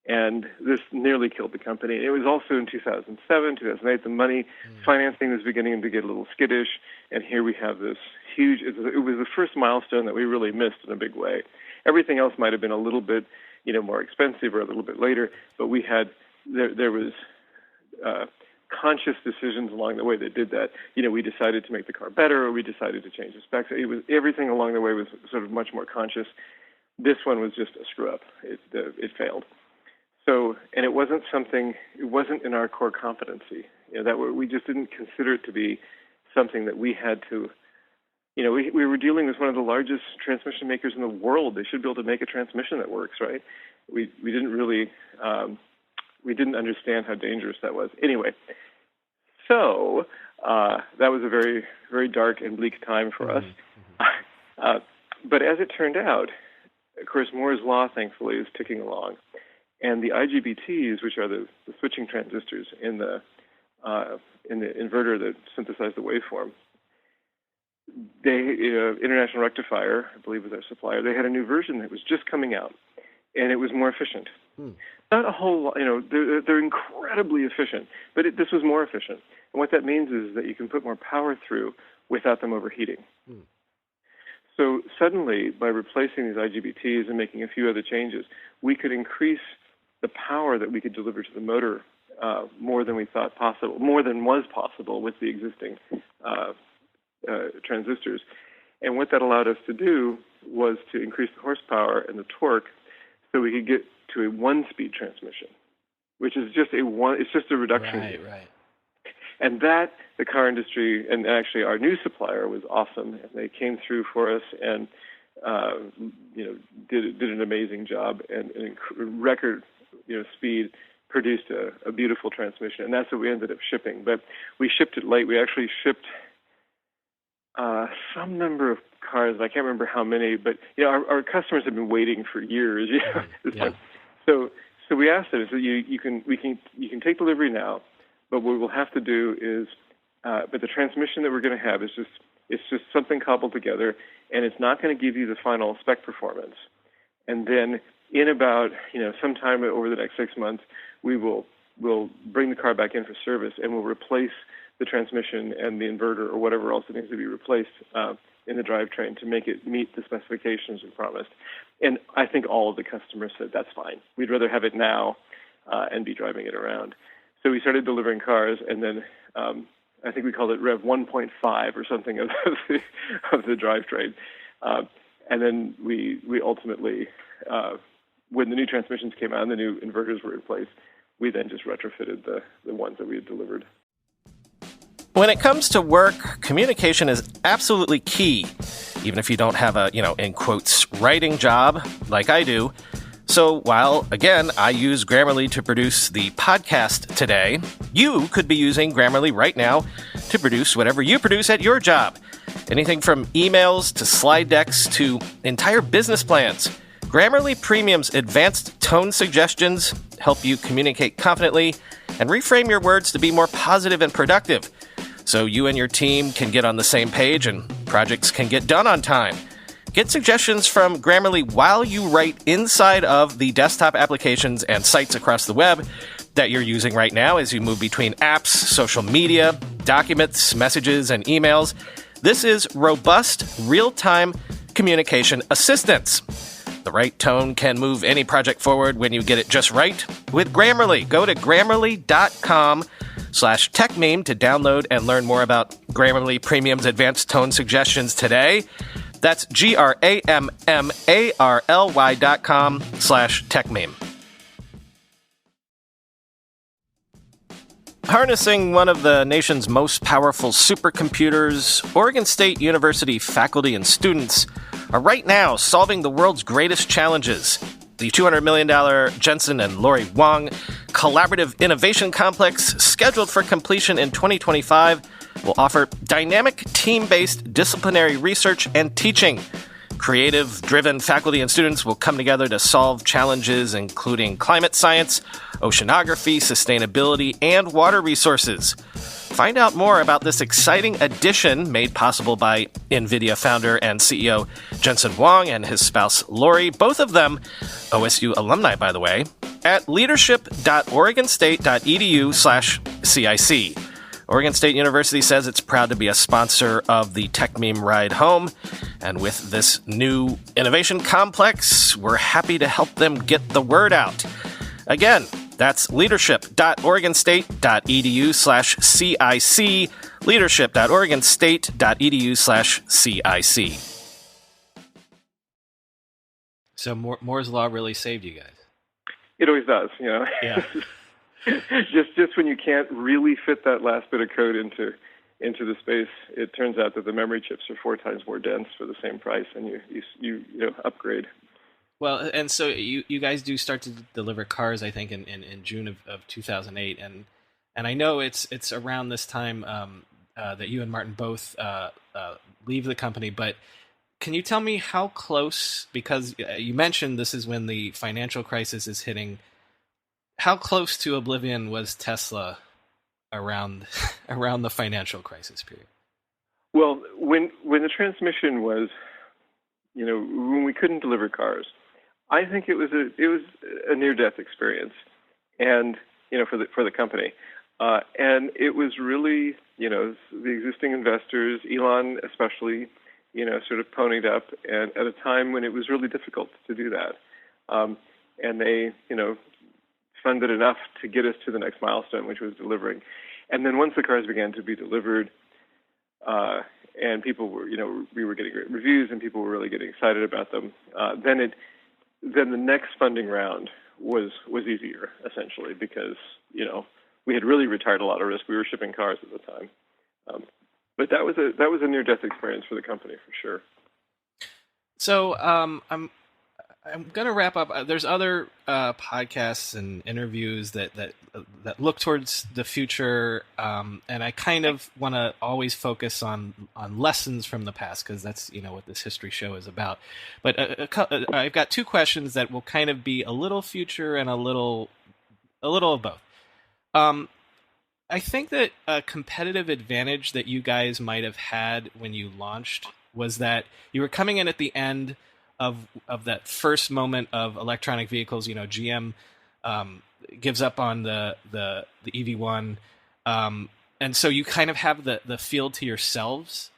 And this nearly killed the company. It was also in 2007, 2008, the money financing was beginning to get a little skittish, and here we have this huge, it was the first milestone that we really missed in a big way. Everything else might have been a little bit, more expensive or a little bit later, but we had, there was conscious decisions along the way that did that. We decided to make the car better, or we decided to change the specs. Everything along the way was sort of much more conscious. This one was just a screw up. It failed. So, and it wasn't in our core competency. That we just didn't consider it to be something that we had to, we were dealing with one of the largest transmission makers in the world. They should be able to make a transmission that works, right? We didn't really, we didn't understand how dangerous that was. Anyway, so that was a very, very dark and bleak time for us. But as it turned out, of course, Moore's Law, thankfully, is ticking along. And the IGBTs, which are the switching transistors in the inverter that synthesize the waveform, International Rectifier, I believe was our supplier, they had a new version that was just coming out. and it was more efficient. Not a whole lot, they're incredibly efficient, but this was more efficient. And what that means is that you can put more power through without them overheating. So suddenly, by replacing these IGBTs and making a few other changes, we could increase the power that we could deliver to the motor more than we thought possible, more than was possible with the existing transistors. And what that allowed us to do was to increase the horsepower and the torque so we could get to a one-speed transmission, which is just it's just a reduction. Right. And that, the car industry, and actually our new supplier was awesome, and they came through for us and did an amazing job, and record speed produced a beautiful transmission, and that's what we ended up shipping. But we shipped it late. We actually shipped some number of cars, and I can't remember how many, but our customers have been waiting for years. So we asked them, so you can take delivery now, but what we'll have to do is, but the transmission that we're going to have is just something cobbled together, and it's not going to give you the final spec performance. And then in about sometime over the next 6 months, we'll bring the car back in for service, and we'll replace the transmission and the inverter or whatever else that needs to be replaced in the drivetrain to make it meet the specifications we promised. And I think all of the customers said, that's fine. We'd rather have it now and be driving it around. So we started delivering cars, and then I think we called it Rev 1.5 or something of the drivetrain. And then we ultimately, when the new transmissions came out and the new inverters were in place, we then just retrofitted the ones that we had delivered. When it comes to work, communication is absolutely key, even if you don't have a, in quotes, writing job like I do. So while, again, I use Grammarly to produce the podcast today, you could be using Grammarly right now to produce whatever you produce at your job. Anything from emails to slide decks to entire business plans. Grammarly Premium's advanced tone suggestions help you communicate confidently and reframe your words to be more positive and productive, so you and your team can get on the same page and projects can get done on time. Get suggestions from Grammarly while you write inside of the desktop applications and sites across the web that you're using right now as you move between apps, social media, documents, messages, and emails. This is robust, real-time communication assistance. The right tone can move any project forward when you get it just right with Grammarly. Go to Grammarly.com/Techmeme to download and learn more about Grammarly Premium's advanced tone suggestions today. That's GRAMMARLY.com/Techmeme. Harnessing one of the nation's most powerful supercomputers, Oregon State University faculty and students are right now solving the world's greatest challenges. The $200 million Jensen and Lori Wang Collaborative Innovation Complex, scheduled for completion in 2025, will offer dynamic, team-based disciplinary research and teaching. Creative-driven faculty and students will come together to solve challenges including climate science, oceanography, sustainability, and water resources. Find out more about this exciting addition made possible by NVIDIA founder and CEO Jensen Huang and his spouse Lori, both of them OSU alumni, by the way, at leadership.oregonstate.edu/CIC. Oregon State University says it's proud to be a sponsor of the Techmeme Ride Home, and with this new innovation complex, we're happy to help them get the word out. Again, that's leadership.oregonstate.edu/CIC, leadership.oregonstate.edu/CIC. So Moore's Law really saved you guys. It always does, Yeah. just when you can't really fit that last bit of code into the space, it turns out that the memory chips are 4 times more dense for the same price, and you upgrade. Well, and so you guys do start to deliver cars, I think, in June of 2008, and I know it's around this time that you and Martin both leave the company. But can you tell me how close? Because you mentioned this is when the financial crisis is hitting. How close to oblivion was Tesla around the financial crisis period? Well, when the transmission was, when we couldn't deliver cars, I think it was a near-death experience, and for the company, and it was really the existing investors, Elon especially, sort of ponied up, and at a time when it was really difficult to do that, and they funded enough to get us to the next milestone, which was delivering, and then once the cars began to be delivered. And people were, we were getting great reviews, and people were really getting excited about them. Then the next funding round was easier, essentially, because we had really retired a lot of risk. We were shipping cars at the time, but that was a near-death experience for the company for sure. So I'm going to wrap up. There's other podcasts and interviews that look towards the future, and I kind of want to always focus on lessons from the past, because that's what this history show is about. But I've got two questions that will kind of be a little future and a little of both. I think that a competitive advantage that you guys might have had when you launched was that you were coming in at the end of that first moment of electronic vehicles. GM gives up on the EV1, and so you kind of have the field to yourselves.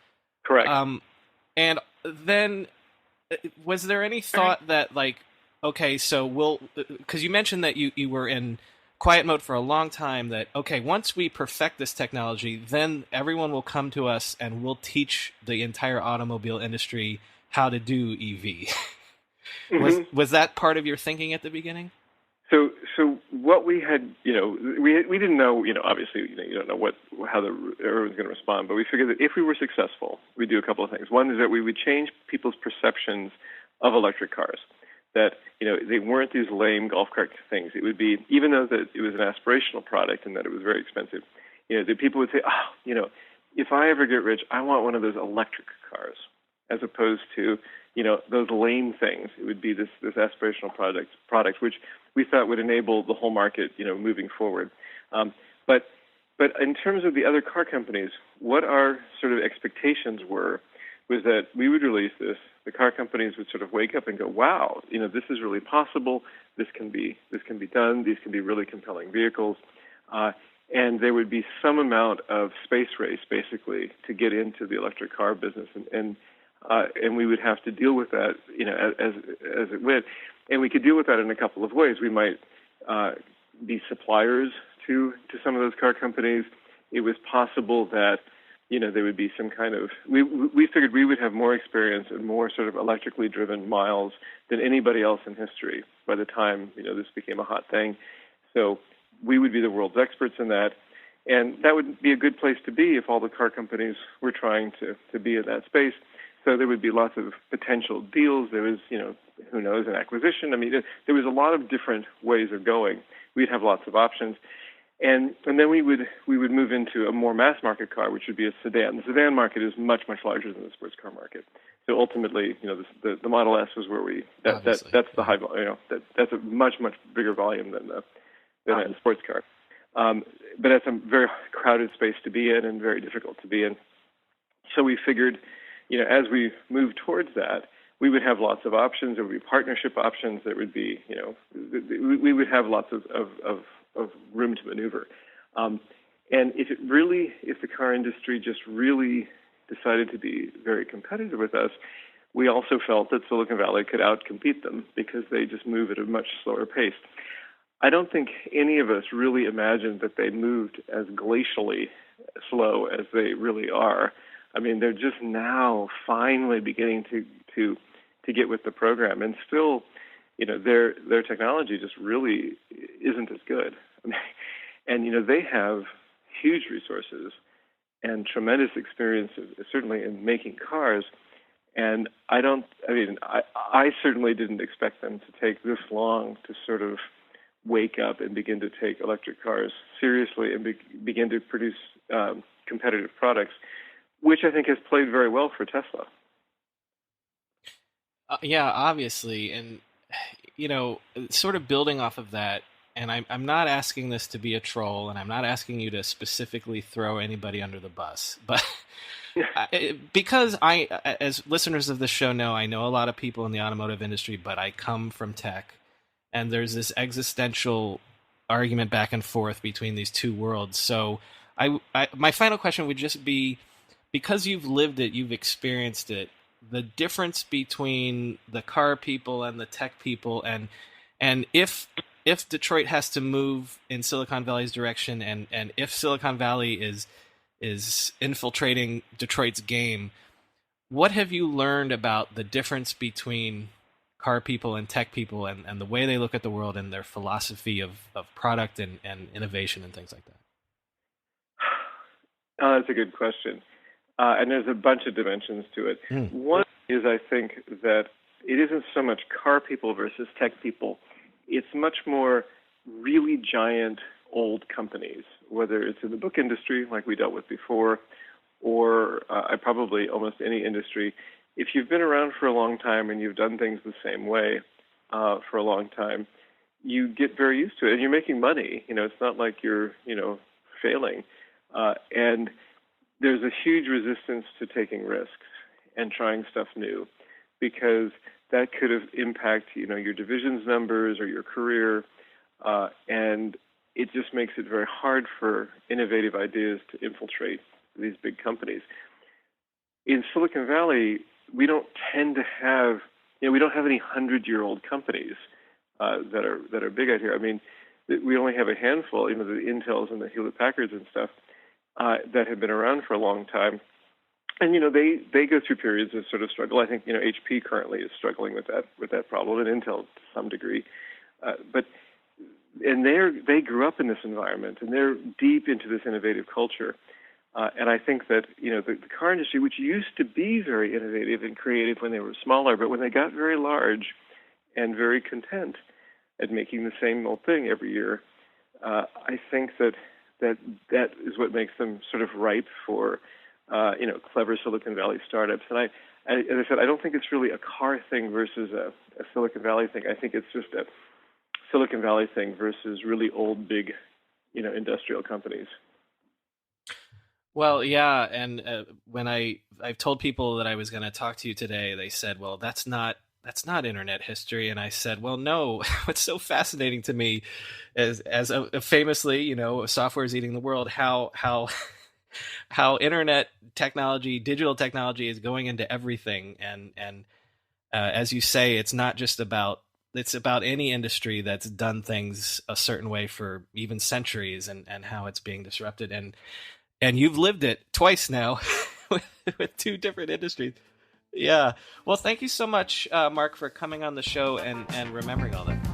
Correct. And then, was there any thought that, like, okay, so because you mentioned that you were in quiet mode for a long time, that, okay, once we perfect this technology, then everyone will come to us and we'll teach the entire automobile industry how to do EV. Was that part of your thinking at the beginning? So what we had, we didn't know, obviously, you don't know how everyone's going to respond, but we figured that if we were successful, we'd do a couple of things. One is that we would change people's perceptions of electric cars. That, they weren't these lame golf cart things. It would be, even though that it was an aspirational product and that it was very expensive, that people would say, if I ever get rich, I want one of those electric cars, as opposed to, those lame things. It would be this aspirational product, which we thought would enable the whole market, moving forward. But in terms of the other car companies, what our sort of expectations was that we would release this. The car companies would sort of wake up and go, wow, this is really possible. This can be done. These can be really compelling vehicles. And there would be some amount of space race, basically, to get into the electric car business. And we would have to deal with that, as it went. And we could deal with that in a couple of ways. We might be suppliers to some of those car companies. It was possible that there would be some kind of, we figured we would have more experience and more sort of electrically driven miles than anybody else in history by the time, this became a hot thing. So we would be the world's experts in that. And that would be a good place to be if all the car companies were trying to be in that space. So there would be lots of potential deals. There was, who knows, an acquisition. I mean, there was a lot of different ways of going. We'd have lots of options. And then we would move into a more mass market car, which would be a sedan. The sedan market is much, much larger than the sports car market. So ultimately, the Model S was where that's the high volume. That's a much, much bigger volume than a sports car. But that's a very crowded space to be in and very difficult to be in. So we figured, as we move towards that, we would have lots of options. There would be partnership options. There would be, we would have lots of room to maneuver. And if the car industry just really decided to be very competitive with us, we also felt that Silicon Valley could outcompete them because they just move at a much slower pace. I don't think any of us really imagined that they moved as glacially slow as they really are. I mean, they're just now finally beginning to get with the program, and still, their technology just really isn't as good. And they have huge resources and tremendous experience, certainly in making cars. And I certainly didn't expect them to take this long to sort of wake up and begin to take electric cars seriously and begin to produce competitive products, which I think has played very well for Tesla. Yeah, obviously. And, sort of building off of that, and I'm not asking this to be a troll, and I'm not asking you to specifically throw anybody under the bus, but because as listeners of the show know, I know a lot of people in the automotive industry, but I come from tech, and there's this existential argument back and forth between these two worlds. So my final question would just be, because you've lived it, you've experienced it, the difference between the car people and the tech people, and if Detroit has to move in Silicon Valley's direction, and if Silicon Valley is infiltrating Detroit's game, what have you learned about the difference between car people and tech people, and the way they look at the world and their philosophy of product and innovation and things like that? That's a good question. And there's a bunch of dimensions to it. One is, I think, that it isn't so much car people versus tech people. It's much more really giant old companies, whether it's in the book industry, like we dealt with before, or probably almost any industry. If you've been around for a long time and you've done things the same way for a long time, you get very used to it, and you're making money. It's not like you're, failing. And there's a huge resistance to taking risks and trying stuff new, because that could have impact, your division's numbers or your career, and it just makes it very hard for innovative ideas to infiltrate these big companies. In Silicon Valley, we don't tend to have, we don't have any 100-year-old companies that are big out here. I mean, we only have a handful, the Intels and the Hewlett-Packards and stuff, that have been around for a long time. And, they go through periods of sort of struggle. I think, HP currently is struggling with that problem, and Intel to some degree. And they grew up in this environment, and they're deep into this innovative culture. And I think that, the car industry, which used to be very innovative and creative when they were smaller, but when they got very large and very content at making the same old thing every year, I think that is what makes them sort of ripe for, clever Silicon Valley startups. And as I said, I don't think it's really a car thing versus a Silicon Valley thing. I think it's just a Silicon Valley thing versus really old, big, industrial companies. Well, yeah, and when I've told people that I was going to talk to you today, they said, "Well, that's not internet history." And I said, "Well, no. What's so fascinating to me is, as famously, software is eating the world. How internet technology, digital technology, is going into everything. And as you say, it's not just about." It's about any industry that's done things a certain way for even centuries, and how it's being disrupted. And you've lived it twice now with two different industries. Yeah. Well, thank you so much, Mark, for coming on the show and remembering all that.